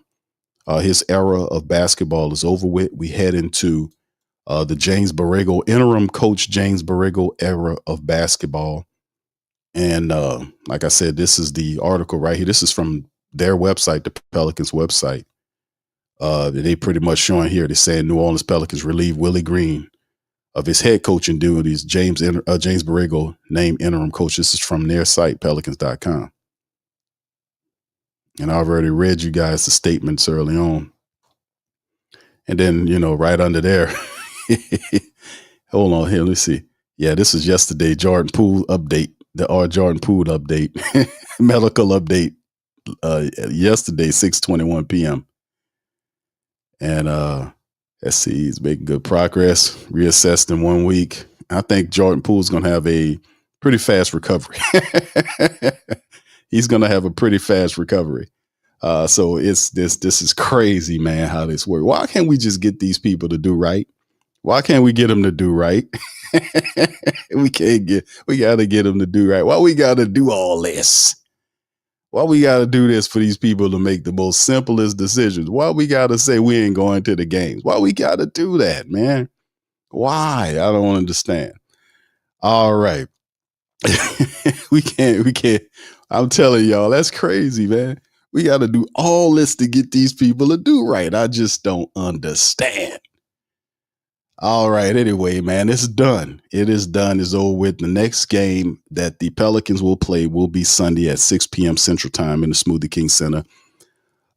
His era of basketball is over with. We head into the James Borrego, interim coach James Borrego era of basketball. And like I said, this is the article right here. This is from their website, the Pelicans website. They pretty much showing here. They're saying New Orleans Pelicans relieve Willie Green of his head coaching duties. James Borrego named interim coach. This is from their site, pelicans.com. And I've already read you guys the statements early on. And then, right under there, hold on here. Let's see. Yeah, this is yesterday. Jordan Poole update. The Jordan Poole update, medical update, yesterday, 6:21 p.m. And let's see, he's making good progress, reassessed in 1 week. I think Jordan Poole's going to have a pretty fast recovery. He's going to have a pretty fast recovery. So this is crazy, man, how this works. Why can't we just get these people to do right? Why can't we get them to do right? we got to get them to do right. Why we got to do all this? Why we got to do this for these people to make the most simplest decisions? Why we got to say we ain't going to the games? Why we got to do that, man? Why? I don't understand. All right. we can't. I'm telling y'all, that's crazy, man. We got to do all this to get these people to do right. I just don't understand. All right. Anyway, man, it's done. It is done. It's over with. The next game that the Pelicans will play will be Sunday at 6 p.m. Central Time in the Smoothie King Center,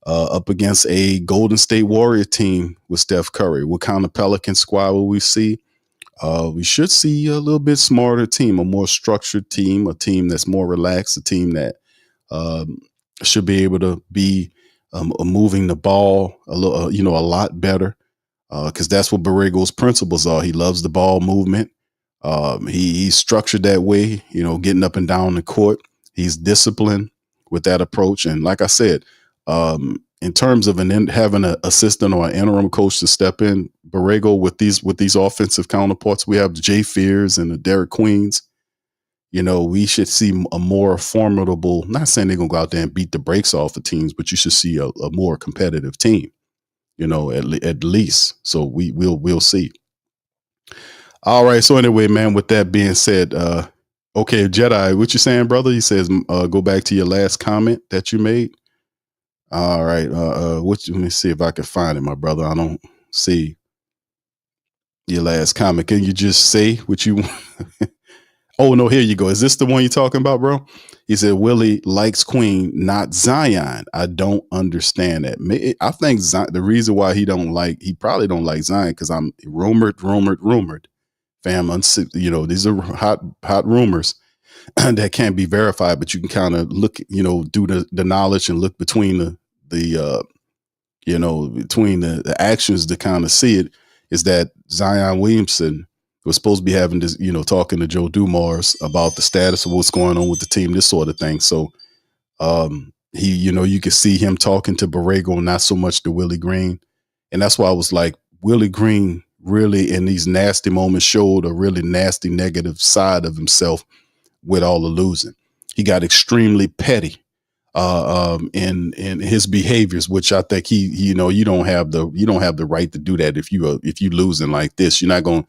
up against a Golden State Warrior team with Steph Curry. What kind of Pelican squad will we see? We should see a little bit smarter team, a more structured team, a team that's more relaxed, a team that should be able to be moving the ball a lot better. Because that's what Borrego's principles are. He loves the ball movement. He's structured that way, getting up and down the court. He's disciplined with that approach. And like I said, in terms of having an assistant or an interim coach to step in, Borrego with these offensive counterparts, we have Jay Fears and the Derek Queens. We should see a more formidable. Not saying they're gonna go out there and beat the brakes off the teams, but you should see a more competitive team. At least. So we'll see. All right. So anyway, man, with that being said, okay, Jedi, what you saying, brother? He says, go back to your last comment that you made. All right. Let me see if I can find it, my brother. I don't see your last comment. Can you just say what you Oh, no, here you go. Is this the one you're talking about, bro? He said, Willie likes Queen, not Zion. I don't understand that. I think the reason why he probably don't like Zion, because I'm rumored. Fam, these are hot rumors that can't be verified, but you can kind of look, do the knowledge and look between between the actions to kind of see it, is that Zion Williamson was supposed to be having this, talking to Joe Dumars about the status of what's going on with the team, this sort of thing. So you could see him talking to Borrego, not so much to Willie Green. And that's why I was like, Willie Green really in these nasty moments showed a really nasty negative side of himself with all the losing. He got extremely petty in his behaviors, which I think you don't have the right to do that if you losing like this. You're not going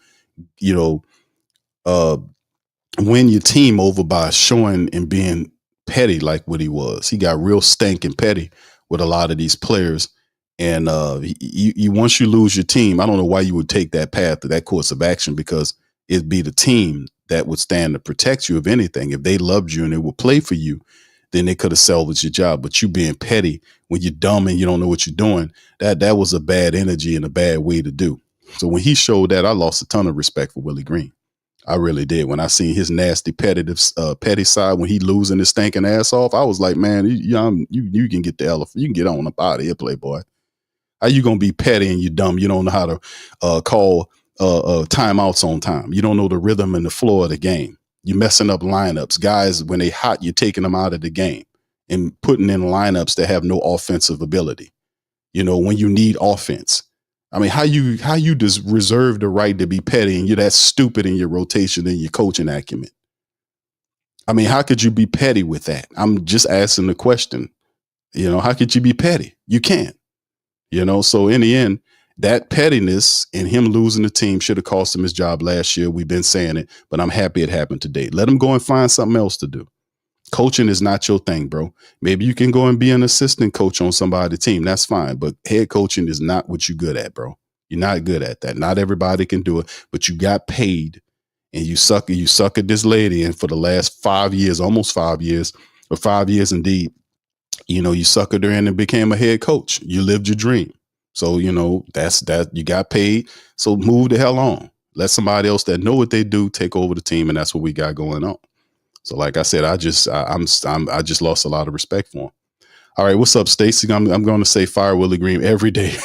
win your team over by showing and being petty like what he was. He got real stinking petty with a lot of these players. And once you lose your team, I don't know why you would take that path or that course of action, because it'd be the team that would stand to protect you. If anything, if they loved you and they would play for you, then they could have salvaged your job. But you being petty when you're dumb and you don't know what you're doing, that was a bad energy and a bad way to do. So when he showed that, I lost a ton of respect for Willie Green. I really did. When I seen his nasty petty side, when he losing his stinking ass off, I was like, man, you can get the elephant. You can get on up out of here, playboy. How you gonna be petty and you dumb? You don't know how to call timeouts on time. You don't know the rhythm and the flow of the game. You're messing up lineups. Guys, when they hot, you're taking them out of the game and putting in lineups that have no offensive ability. When you need offense. I mean, how you just reserve the right to be petty and you're that stupid in your rotation and your coaching acumen? I mean, how could you be petty with that? I'm just asking the question. How could you be petty? You can't. So in the end, that pettiness and him losing the team should have cost him his job last year. We've been saying it, but I'm happy it happened today. Let him go and find something else to do. Coaching is not your thing, bro. Maybe you can go and be an assistant coach on somebody's team. That's fine. But head coaching is not what you're good at, bro. You're not good at that. Not everybody can do it, but you got paid and you suck at this lady. And for the last 5 years, almost 5 years, or 5 years indeed, you suckered her in and became a head coach. You lived your dream. So, that's that. You got paid. So move the hell on. Let somebody else that know what they do take over the team. And that's what we got going on. So like I said, I just lost a lot of respect for him. All right, what's up, Stacy? I'm going to say fire Willie Green every day.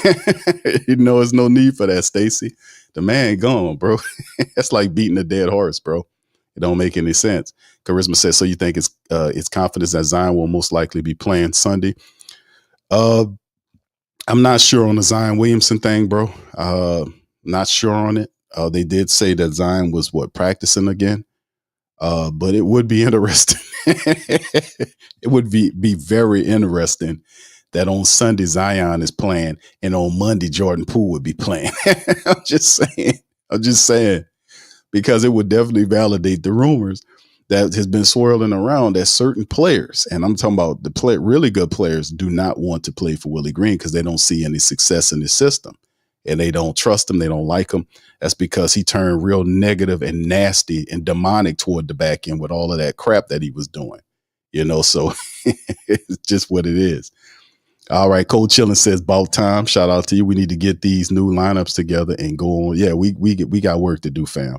There's no need for that, Stacy. The man gone, bro. That's like beating a dead horse, bro. It don't make any sense. Charisma says, so you think it's confidence that Zion will most likely be playing Sunday? I'm not sure on the Zion Williamson thing, bro. Not sure on it. They did say that Zion was practicing again. But it would be interesting. It would be very interesting that on Sunday Zion is playing and on Monday Jordan Poole would be playing. I'm just saying, because it would definitely validate the rumors that has been swirling around that certain players, and I'm talking about really good players, do not want to play for Willie Green because they don't see any success in his system. And they don't trust him. They don't like him. That's because he turned real negative and nasty and demonic toward the back end with all of that crap that he was doing. So it's just what it is. All right. Cold Chillin says, about time. Shout out to you. We need to get these new lineups together and go on. Yeah, we got work to do, fam.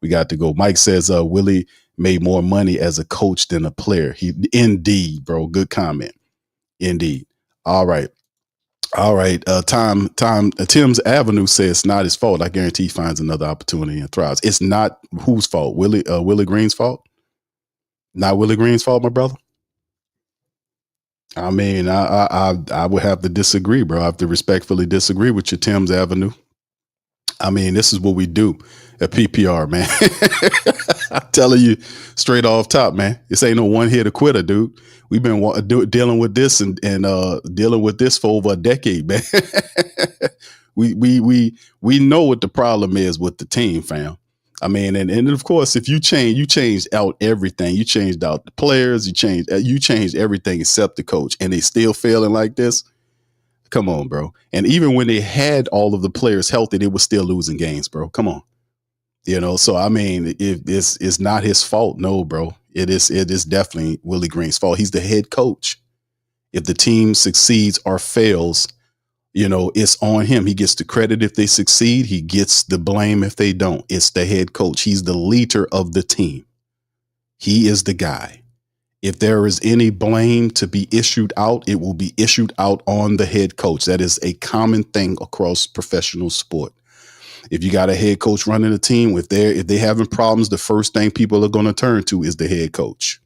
We got to go. Mike says, Willie made more money as a coach than a player. Indeed, bro. Good comment. Indeed. All right. Tim's Avenue says it's not his fault. I guarantee he finds another opportunity and thrives. It's not whose fault? Willie Green's fault? Not Willie Green's fault, my brother? I mean, I would have to disagree, bro. I have to respectfully disagree with you, Tim's Avenue. I mean, this is what we do at PPR, man. I'm telling you straight off top, man. This ain't no one-hitter quitter, dude. We've been dealing with this and dealing with this for over a decade, man. we know what the problem is with the team, fam. I mean, and of course, if you changed out everything. You changed out the players. You changed everything except the coach, and they still failing like this. Come on, bro. And even when they had all of the players healthy, they were still losing games, bro. Come on. So I mean, if it's not his fault, no, bro. It is definitely Willie Green's fault. He's the head coach. If the team succeeds or fails, it's on him. He gets the credit if they succeed. He gets the blame if they don't. It's the head coach. He's the leader of the team. He is the guy. If there is any blame to be issued out, it will be issued out on the head coach. That is a common thing across professional sport. If you got a head coach running a team, if they having problems, the first thing people are going to turn to is the head coach.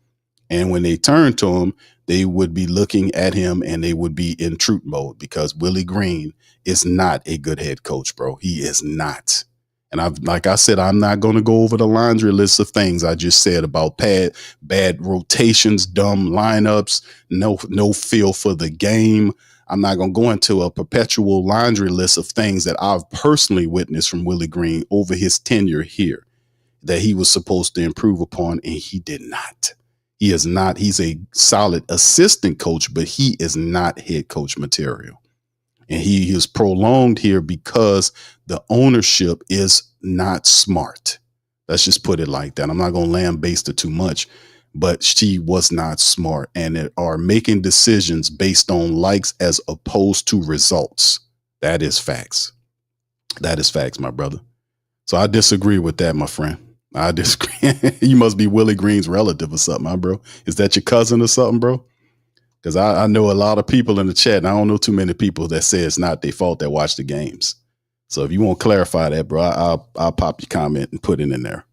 And when they turn to him, they would be looking at him and they would be in truth mode because Willie Green is not a good head coach, bro. He is not. And like I said, I'm not going to go over the laundry list of things I just said about bad rotations, dumb lineups, no feel for the game. I'm not going to go into a perpetual laundry list of things that I've personally witnessed from Willie Green over his tenure here that he was supposed to improve upon, and he did not. He is not. He's a solid assistant coach, but he is not head coach material. And he is prolonged here because the ownership is not smart. Let's just put it like that. I'm not going to lambaste it too much, but she was not smart and are making decisions based on likes as opposed to results. That is facts. That is facts, my brother. So I disagree with that, my friend. I disagree. You must be Willie Green's relative or something, huh, bro? Is that your cousin or something, bro? Because I know a lot of people in the chat, and I don't know too many people that say it's not their fault that watch the games. So if you want to clarify that, bro, I'll pop your comment and put it in there.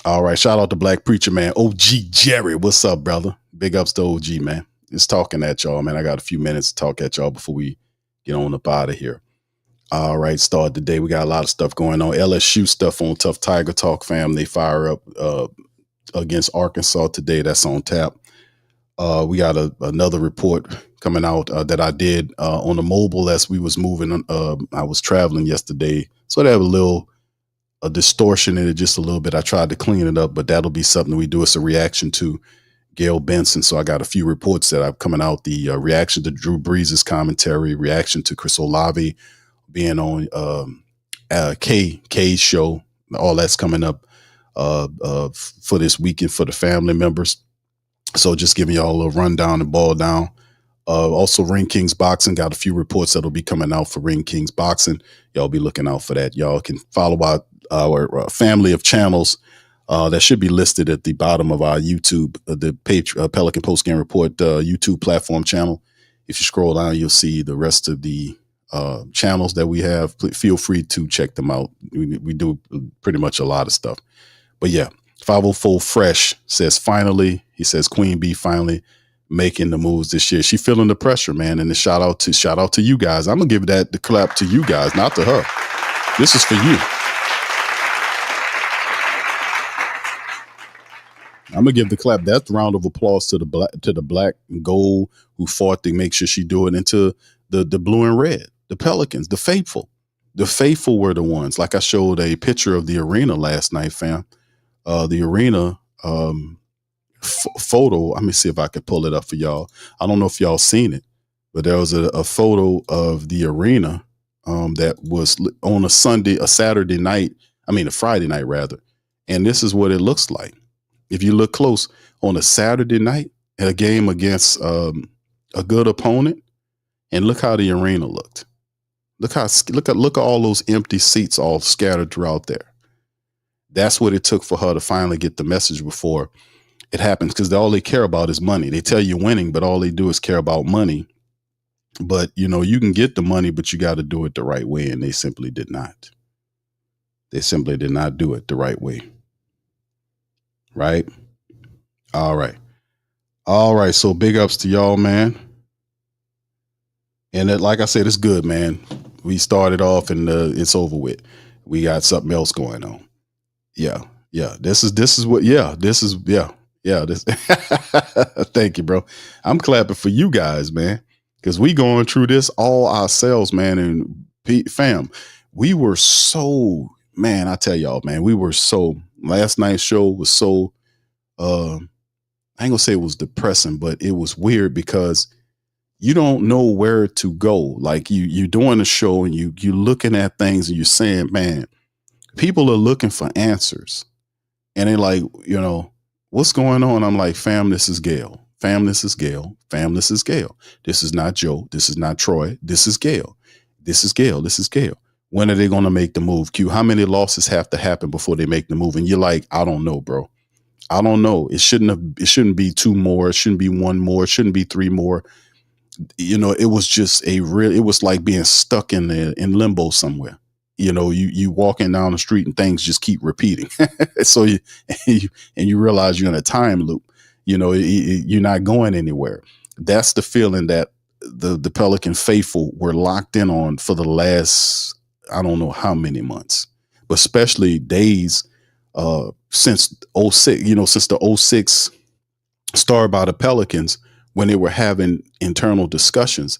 All right. Shout out to Black Preacher, man. OG Jerry. What's up, brother? Big ups to OG, man. Just talking at y'all, man. I got a few minutes to talk at y'all before we get on up out of here. All right. Start the day. We got a lot of stuff going on. LSU stuff on Tough Tiger Talk, fam. They fire up against Arkansas today. That's on tap. We got another report coming out that I did on the mobile as we was moving. I was traveling yesterday, so they have a distortion in it just a little bit. I tried to clean it up, but that'll be something we do. It's a reaction to Gail Benson. So I got a few reports that are coming out. The reaction to Drew Brees' commentary, reaction to Chris Olave being on K's show. All that's coming up for this weekend for the family members. So just giving y'all a little rundown and ball down. Also, Ring Kings Boxing got a few reports that'll be coming out for Ring Kings Boxing. Y'all be looking out for that. Y'all can follow our family of channels that should be listed at the bottom of our YouTube, the Pelican Postgame Report YouTube platform channel. If you scroll down, you'll see the rest of the channels that we have. Feel free to check them out. We do pretty much a lot of stuff. But yeah, 504 Fresh says finally, he says Queen Bee finally making the moves this year. She feeling the pressure, man. And the shout out to you guys. I'm gonna give the clap to you guys, not to her. This is for you. I'm gonna give the clap. That's the round of applause to the black and gold who fought to make sure she do it, and to the blue and red, the Pelicans, the faithful. The faithful were the ones. Like I showed a picture of the arena last night, fam. The arena photo. Let me see if I could pull it up for y'all. I don't know if y'all seen it, but there was a photo of the arena that was on a Saturday night. I mean, a Friday night rather. And this is what it looks like. If you look close on a Saturday night at a game against a good opponent, and look how the arena looked. Look at all those empty seats all scattered throughout there. That's what it took for her to finally get the message before it happens, because all they care about is money. They tell you winning, but all they do is care about money. But, you can get the money, but you got to do it the right way. And they simply did not. They simply did not do it the right way. Right? All right. All right. So big ups to y'all, man. And like I said, it's good, man. We started off and it's over with. We got something else going on. Yeah. Yeah. This is what, yeah. This. Thank you, bro. I'm clapping for you guys, man. Because we going through this all ourselves, man. And fam, we were so, man, I tell y'all, man, last night's show was so, I ain't gonna say it was depressing, but it was weird because you don't know where to go. Like you're doing a show and you looking at things and you're saying, man, people are looking for answers. And they're like, what's going on? I'm like, fam, this is Gail. Fam, this is Gail. Fam, this is Gail. This is not Joe. This is not Troy. This is Gail. This is Gail. This is Gail. When are they going to make the move? Q, how many losses have to happen before they make the move? And you're like, I don't know, bro. I don't know. It shouldn't be two more. It shouldn't be one more. It shouldn't be three more. It was just it was like being stuck in limbo somewhere. You walking down the street and things just keep repeating. So you realize you're in a time loop. You're not going anywhere. That's the feeling that the Pelican faithful were locked in on for the last, I don't know how many months, but especially days since 06, since the 06 start by the Pelicans, when they were having internal discussions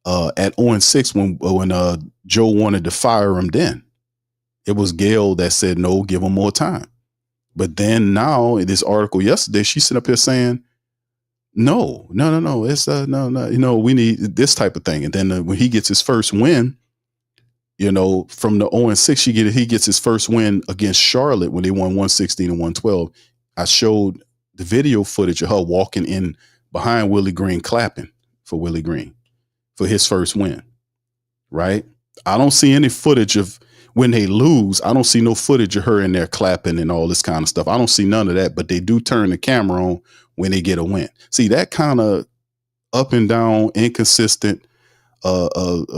at 0-6 when Joe wanted to fire him. Then it was Gail that said, no, give him more time. But then now in this article yesterday, she sit up here saying, no, it's no, we need this type of thing. And then when he gets his first win, from the 0-6, he gets his first win against Charlotte when they won 116 and 112. I showed the video footage of her walking in behind Willie Green, clapping for Willie Green for his first win. Right. I don't see any footage of when they lose. I don't see no footage of her in there clapping and all this kind of stuff. I don't see none of that, but they do turn the camera on when they get a win. See, that kind of up and down, inconsistent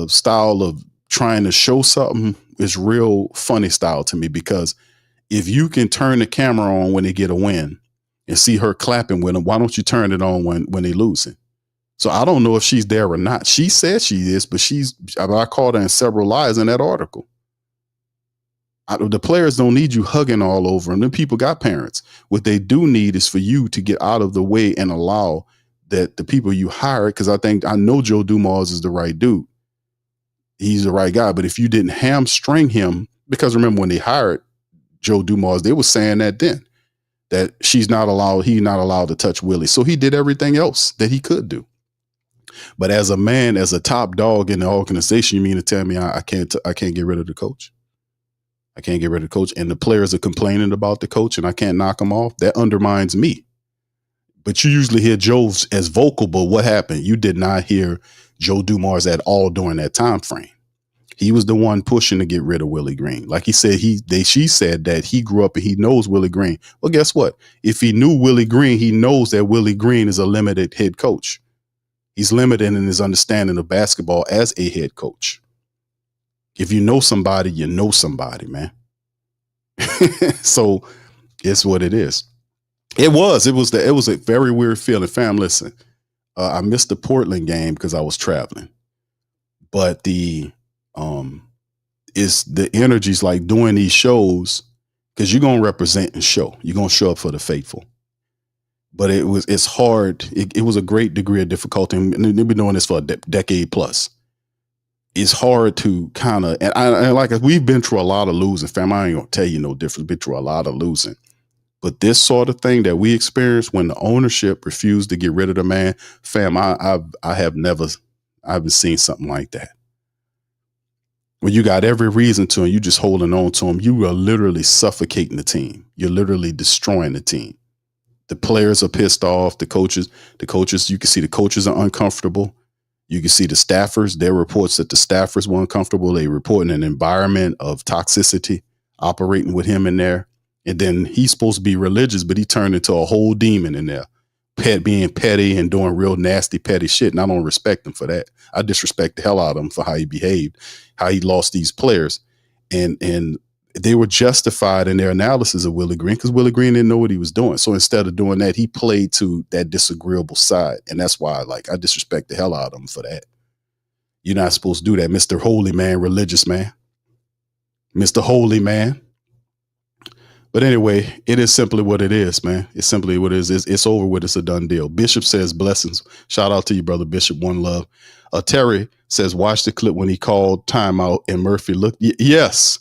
style of trying to show something is real funny style to me, because If you can turn the camera on when they get a win and see her clapping with them, why don't you turn it on when they losing? So I don't know if she's there or not. She says she is, but I called her in several lies in that article. The players don't need you hugging all over them. Them people got parents. What they do need is for you to get out of the way and allow that the people you hire, because I know Joe Dumars is the right dude. He's the right guy. But if you didn't hamstring him, because remember when they hired Joe Dumars, they were saying that then, that he's not allowed to touch Willie. So he did everything else that he could do. But as a man, as a top dog in the organization, you mean to tell me I can't get rid of the coach? I can't get rid of the coach, and the players are complaining about the coach, and I can't knock them off. That undermines me. But you usually hear Joe as vocal, but what happened? You did not hear Joe Dumars at all during that time frame. He was the one pushing to get rid of Willie Green. Like he said, she said that he grew up and he knows Willie Green. Well, guess what? If he knew Willie Green, he knows that Willie Green is a limited head coach. He's limited in his understanding of basketball as a head coach. If you know somebody, you know somebody, man. So it's what it is. It was a very weird feeling. Fam, listen, I missed the Portland game because I was traveling, but the energy's like doing these shows because you're going to represent and show. You're going to show up for the faithful. But it's hard. It was a great degree of difficulty. And they've been doing this for a decade plus. It's hard to kind of, and we've been through a lot of losing, fam. I ain't gonna tell you no difference. Been through a lot of losing, but this sort of thing that we experienced when the ownership refused to get rid of the man, fam, I haven't seen something like that. When you got every reason to, and you just holding on to him, you are literally suffocating the team. You're literally destroying the team. The players are pissed off. The coaches, you can see the coaches are uncomfortable. You can see the staffers, their reports that the staffers were uncomfortable. They report an environment of toxicity operating with him in there. And then he's supposed to be religious, but he turned into a whole demon in there, being petty and doing real nasty, petty shit. And I don't respect him for that. I disrespect the hell out of him for how he behaved, how he lost these players. And they were justified in their analysis of Willie Green because Willie Green didn't know what he was doing. So instead of doing that, he played to that disagreeable side. And that's why I disrespect the hell out of him for that. You're not supposed to do that, Mr. Holy Man, religious man, Mr. Holy Man. But anyway, it is simply what it is, man. It's simply what it is. It's over with. It's a done deal. Bishop says blessings. Shout out to you, brother Bishop. One love. Terry says, watch the clip when he called timeout and Murphy looked. Yes,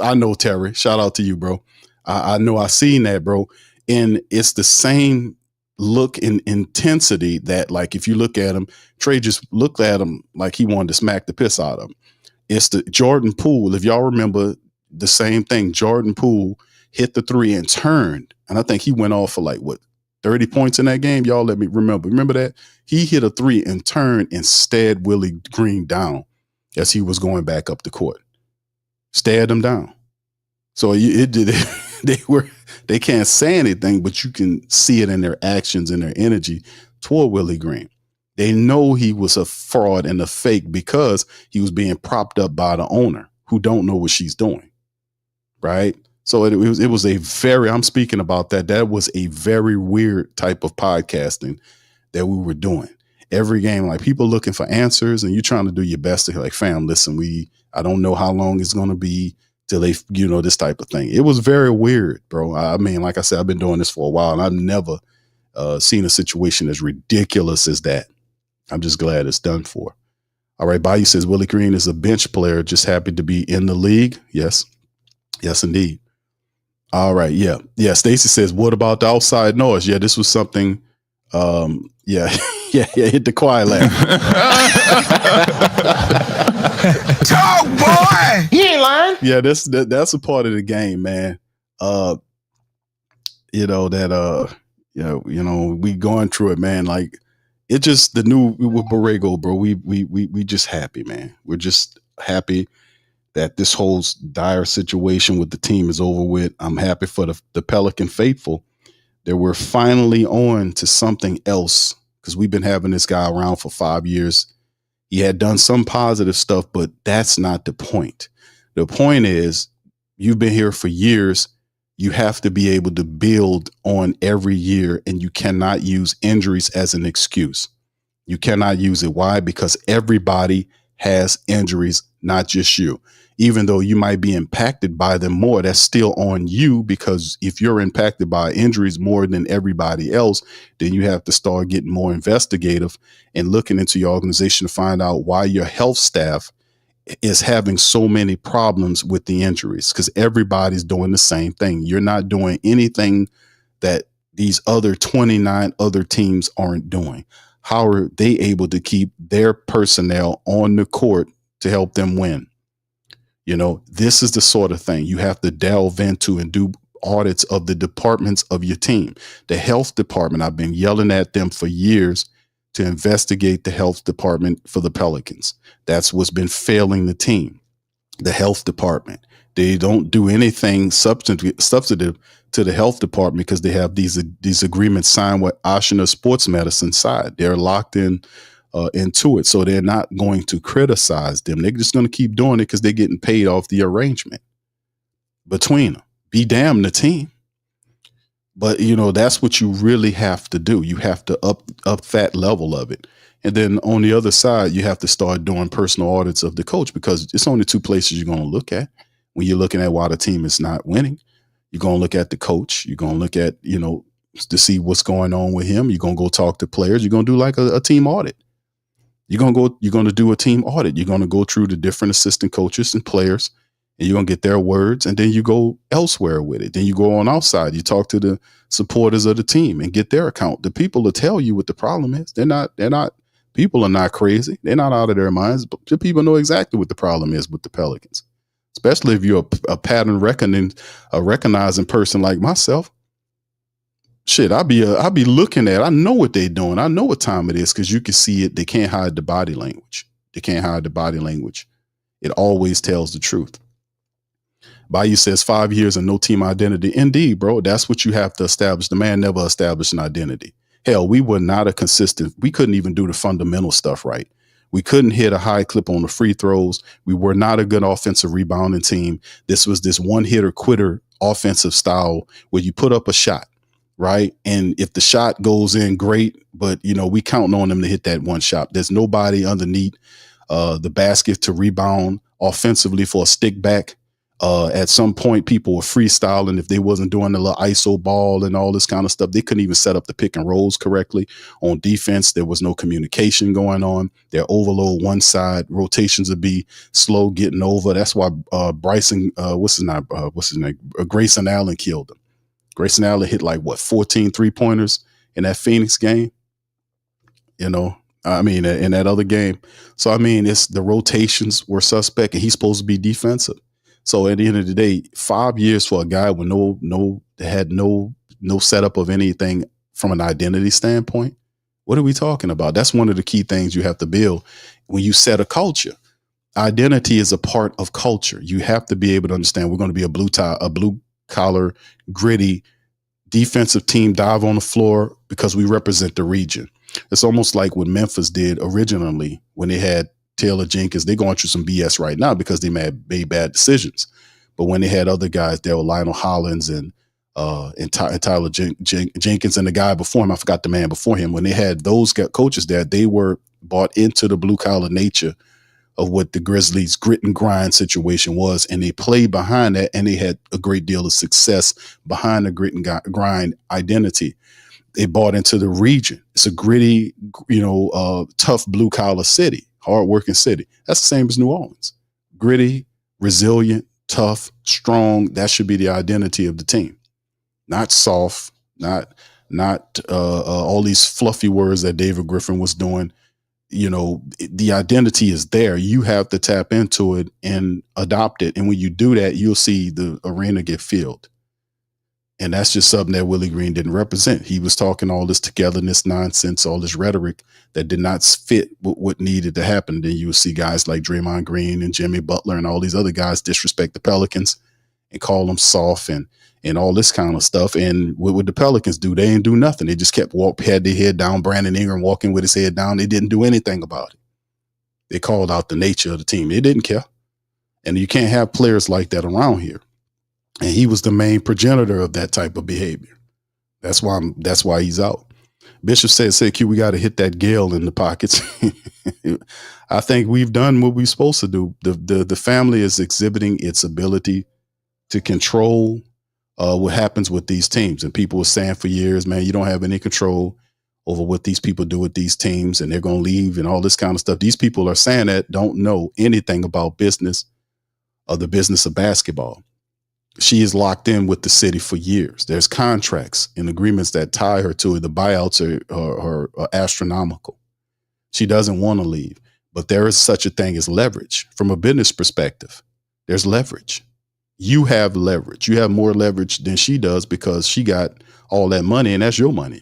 I know, Terry. Shout out to you, bro. I know I seen that, bro. And it's the same look and intensity that, like, if you look at him, Trey just looked at him like he wanted to smack the piss out of him. It's the Jordan Poole. If y'all remember the same thing, Jordan Poole hit the three and turned. And I think he went off for 30 points in that game. Y'all let me remember. Remember that? He hit a three and turned and stared Willie Green down as he was going back up the court. Stared him down. So they can't say anything, but you can see it in their actions and their energy toward Willie Green. They know he was a fraud and a fake because he was being propped up by the owner who don't know what she's doing. Right. So it was a very, I'm speaking about that. That was a very weird type of podcasting that we were doing. Every game, like people looking for answers and you trying to do your best to fam, listen, I don't know how long it's going to be till they, this type of thing. It was very weird, bro. I mean, like I said, I've been doing this for a while and I've never seen a situation as ridiculous as that. I'm just glad it's done for. All right. Bayou says Willie Green is a bench player, just happy to be in the league. Yes. Yes, indeed. All right. Yeah. Yeah. Stacy says, what about the outside noise? Yeah, this was something. Yeah. Hit the choir laugh. Talk, boy. He ain't lying. Yeah, that's a part of the game, man. We going through it, man. Like it just the new with Borrego, bro. We just happy, man. We're just happy that this whole dire situation with the team is over with. I'm happy for the Pelican faithful that we're finally on to something else because we've been having this guy around for 5 years. He had done some positive stuff, but that's not the point. The point is you've been here for years. You have to be able to build on every year, and you cannot use injuries as an excuse. You cannot use it. Why? Because everybody has injuries, not just you. Even though you might be impacted by them more, that's still on you, because if you're impacted by injuries more than everybody else, then you have to start getting more investigative and looking into your organization to find out why your health staff is having so many problems with the injuries, because everybody's doing the same thing. You're not doing anything that these other 29 other teams aren't doing. How are they able to keep their personnel on the court to help them win? You know, this is the sort of thing you have to delve into and do audits of the departments of your team. The health department, I've been yelling at them for years to investigate the health department for the Pelicans. That's what's been failing the team. The health department. They don't do anything substantive to the health department because they have these agreements signed with Oshner Sports Medicine side. They're locked in into it. So they're not going to criticize them. They're just going to keep doing it because they're getting paid off the arrangement between them. Be damn the team. But, you know, that's what you really have to do. You have to up that level of it. And then on the other side, you have to start doing personal audits of the coach, because it's only two places you're going to look at when you're looking at why the team is not winning. You're going to look at the coach. You're going to look at, you know, to see what's going on with him. You're going to go talk to players. You're going to do like a team audit. You're going to do a team audit. You're going to go through the different assistant coaches and players, and you're going to get their words, and then you go elsewhere with it. Then you go on outside. You talk to the supporters of the team and get their account. The people will tell you what the problem is. People are not crazy. They're not out of their minds, but the people know exactly what the problem is with the Pelicans, especially if you're a pattern recognizing person like myself. Shit, I'll be looking at, I know what they're doing. I know what time it is, because you can see it. They can't hide the body language. It always tells the truth. Bayou says 5 years and no team identity. Indeed, bro. That's what you have to establish. The man never established an identity. Hell, we were not a consistent. We couldn't even do the fundamental stuff right. We couldn't hit a high clip on the free throws. We were not a good offensive rebounding team. This was this one hitter quitter offensive style where you put up a shot, right? And if the shot goes in, great. But, you know, we counting on them to hit that one shot. There's nobody underneath the basket to rebound offensively for a stick back. At some point, people were freestyling. If they wasn't doing the little ISO ball and all this kind of stuff, they couldn't even set up the pick and rolls correctly. On defense, there was no communication going on. Their overload one side, rotations would be slow getting over. That's why Grayson Allen killed him. Grayson Allen hit like 14 3-pointers in that Phoenix game. You know, I mean, in that other game. So I mean, it's the rotations were suspect, and he's supposed to be defensive. So at the end of the day, 5 years for a guy with no setup of anything from an identity standpoint. What are we talking about? That's one of the key things you have to build when you set a culture. Identity is a part of culture. You have to be able to understand we're going to be a blue collar, gritty defensive team, dive on the floor because we represent the region. It's almost like what Memphis did originally when they had Taylor Jenkins. They're going through some BS right now because they made bad decisions. But when they had other guys, there were Lionel Hollins and Tyler Jenkins and the guy before him, I forgot the man before him. When they had those coaches there, they were bought into the blue collar nature of what the Grizzlies grit and grind situation was. And they played behind that, and they had a great deal of success behind the grit and grind identity. They bought into the region. It's a gritty, tough blue collar city. Hardworking city. That's the same as New Orleans. Gritty, resilient, tough, strong. That should be the identity of the team. Not soft, not all these fluffy words that David Griffin was doing. You know, the identity is there. You have to tap into it and adopt it. And when you do that, you'll see the arena get filled. And that's just something that Willie Green didn't represent. He was talking all this togetherness nonsense, all this rhetoric that did not fit what needed to happen. Then you would see guys like Draymond Green and Jimmy Butler and all these other guys disrespect the Pelicans and call them soft and all this kind of stuff. And what would the Pelicans do? They didn't do nothing. They just had their head down. Brandon Ingram walking with his head down. They didn't do anything about it. They called out the nature of the team. They didn't care. And you can't have players like that around here. And he was the main progenitor of that type of behavior. That's why he's out. Bishop said, Q, we got to hit that Gale in the pockets. I think we've done what we're supposed to do. The family is exhibiting its ability to control what happens with these teams. And people were saying for years, man, you don't have any control over what these people do with these teams, and they're going to leave and all this kind of stuff. These people are saying that don't know anything about business or the business of basketball. She is locked in with the city for years. There's contracts and agreements that tie her to it. The buyouts are astronomical. She doesn't want to leave, but there is such a thing as leverage. From a business perspective, there's leverage. You have leverage. You have more leverage than she does because she got all that money, and that's your money.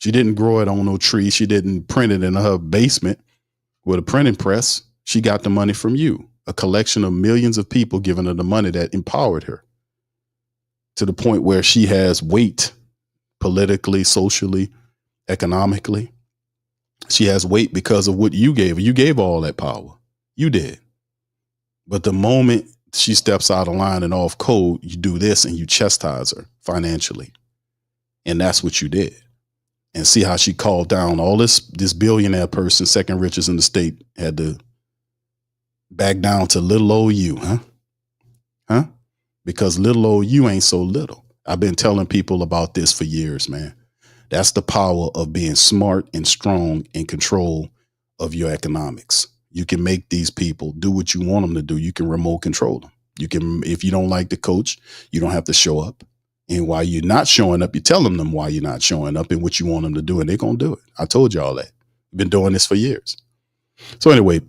She didn't grow it on no tree. She didn't print it in her basement with a printing press. She got the money from you. A collection of millions of people giving her the money that empowered her to the point where she has weight politically, socially, economically. She has weight because of what you gave her. You gave her all that power. You did. But the moment she steps out of line and off code, you do this and you chastise her financially. And that's what you did. And see how she called down all this billionaire person, second richest in the state, had to back down to little old you, huh? Because little old you ain't so little. I've been telling people about this for years, man. That's the power of being smart and strong in control of your economics. You can make these people do what you want them to do. You can remote control them. You can, if you don't like the coach, you don't have to show up. And while you're not showing up, you tell them why you're not showing up and what you want them to do, and they're going to do it. I told you all that. I've been doing this for years. So anyway,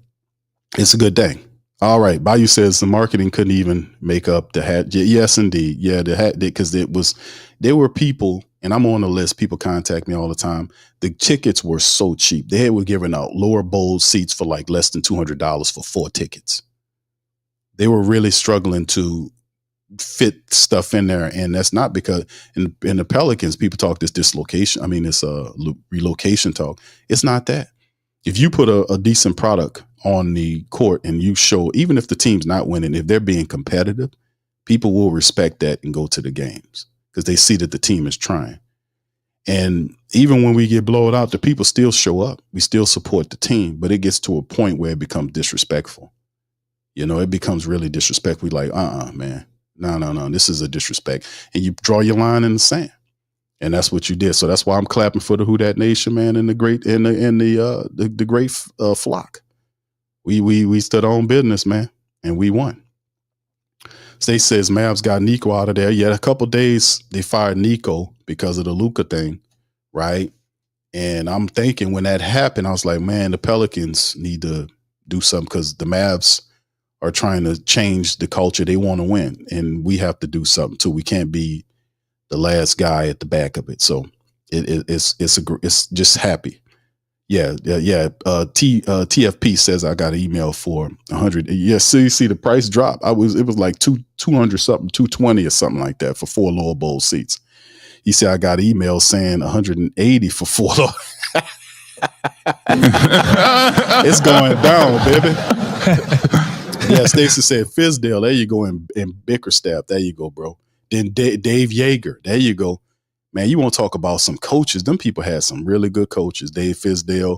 it's a good thing. All right. Bayou says the marketing couldn't even make up the hat. Yes, indeed. Yeah, the hat, because there were people, and I'm on the list. People contact me all the time. The tickets were so cheap. They were giving out lower bowl seats for like less than $200 for 4 tickets. They were really struggling to fit stuff in there. And that's not because in the Pelicans, people talk this dislocation. I mean, it's a relocation talk. It's not that. If you put a decent product on the court and you show, even if the team's not winning, if they're being competitive, people will respect that and go to the games because they see that the team is trying. And even when we get blown out, the people still show up. We still support the team, but it gets to a point where it becomes disrespectful. You know, it becomes really disrespectful. Like, man, no, this is a disrespect. And you draw your line in the sand. And that's what you did. So that's why I'm clapping for the Who Dat Nation, man, and the great the great flock. We stood on business, man, and we won. State says Mavs got Nico out of there. Yeah, a couple of days they fired Nico because of the Luka thing, right? And I'm thinking when that happened, I was like, man, the Pelicans need to do something because the Mavs are trying to change the culture. They want to win, and we have to do something too. We can't be the last guy at the back of it. So it's just happy. Yeah. TFP says I got an email for 100. Yeah. See the price drop. It was like 200 something, 220 or something like that for 4 lower bowl seats. He said I got an email saying 180 for 4 lower. It's going down, baby. Yeah. Stacey said Fizdale. There you go. And Bickerstaff. There you go, bro. Then Dave Yeager. There you go. Man, you want to talk about some coaches. Them people had some really good coaches. Dave Fizdale,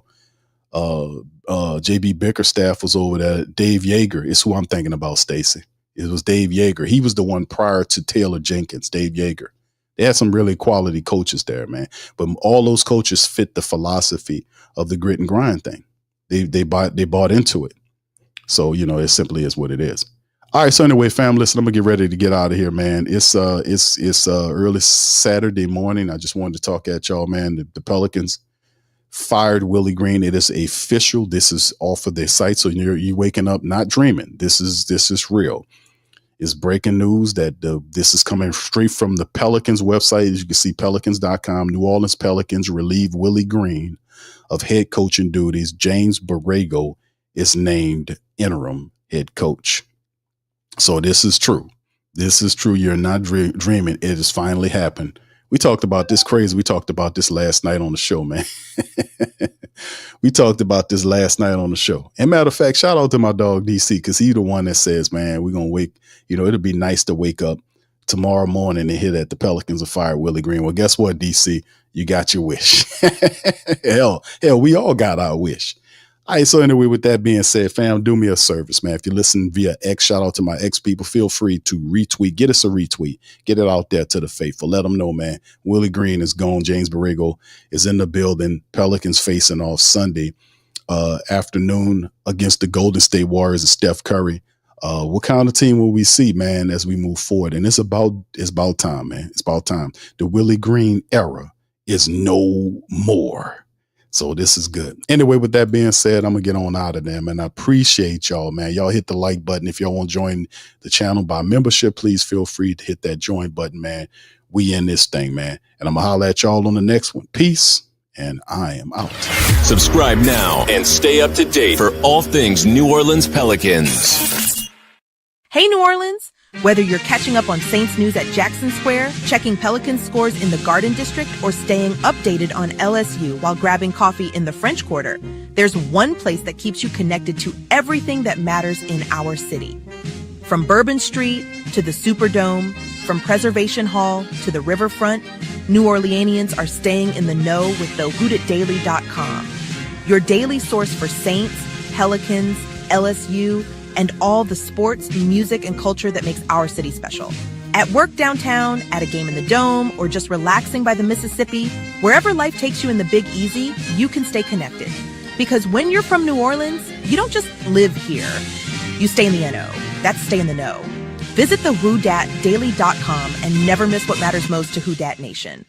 JB Bickerstaff was over there. Dave Yeager is who I'm thinking about, Stacey. It was Dave Yeager. He was the one prior to Taylor Jenkins, Dave Yeager. They had some really quality coaches there, man. But all those coaches fit the philosophy of the grit and grind thing. They bought into it. So, you know, it simply is what it is. All right, so anyway, fam, listen, I'm gonna get ready to get out of here, man. It's early Saturday morning. I just wanted to talk at y'all, man. The Pelicans fired Willie Green. It is official. This is off of their site, so you're waking up not dreaming. This is real. It's breaking news that this is coming straight from the Pelicans website. As you can see, pelicans.com. New Orleans Pelicans relieve Willie Green of head coaching duties. James Borrego is named interim head coach. So this is true. This is true. You're not dreaming. It has finally happened. We talked about this crazy. We talked about this last night on the show, man. We talked about this last night on the show. And matter of fact, shout out to my dog DC, because he's the one that says, man, we're going to wake, it'll be nice to wake up tomorrow morning and hear that the Pelicans are fired Willie Green. Well, guess what, DC? You got your wish. hell, we all got our wish. All right, so anyway, with that being said, fam, do me a service, man. If you listen via X, shout out to my X people, feel free to retweet. Get us a retweet. Get it out there to the faithful. Let them know, man. Willie Green is gone. James Borrego is in the building. Pelicans facing off Sunday afternoon against the Golden State Warriors and Steph Curry. What kind of team will we see, man, as we move forward? And it's about time, man. It's about time. The Willie Green era is no more. So this is good. Anyway, with that being said, I'm going to get on out of there, man. I appreciate y'all, man. Y'all hit the like button. If y'all want to join the channel by membership, please feel free to hit that join button, man. We in this thing, man. And I'm going to holler at y'all on the next one. Peace. And I am out. Subscribe now and stay up to date for all things New Orleans Pelicans. Hey, New Orleans! Whether you're catching up on Saints news at Jackson Square, checking Pelicans scores in the Garden District, or staying updated on LSU while grabbing coffee in the French Quarter, there's one place that keeps you connected to everything that matters in our city. From Bourbon Street to the Superdome, from Preservation Hall to the riverfront, New Orleanians are staying in the know with thewhodatdaily.com. Your daily source for Saints, Pelicans, LSU, and all the sports, music, and culture that makes our city special. At work downtown, at a game in the Dome, or just relaxing by the Mississippi, wherever life takes you in the Big Easy, you can stay connected. Because when you're from New Orleans, you don't just live here. You stay in the NO. That's stay in the know. Visit thewhodatdaily.com and never miss what matters most to Who Dat Nation.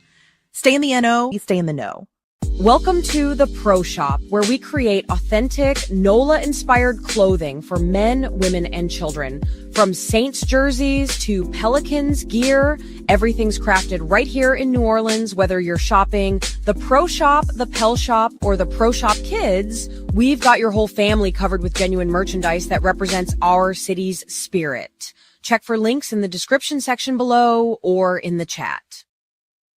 Stay in the NO, you stay in the know. Welcome to the Pro Shop, where we create authentic NOLA-inspired clothing for men, women, and children. From Saints jerseys to Pelicans gear, everything's crafted right here in New Orleans. Whether you're shopping the Pro Shop, the Pel Shop, or the Pro Shop Kids, we've got your whole family covered with genuine merchandise that represents our city's spirit. Check for links in the description section below or in the chat.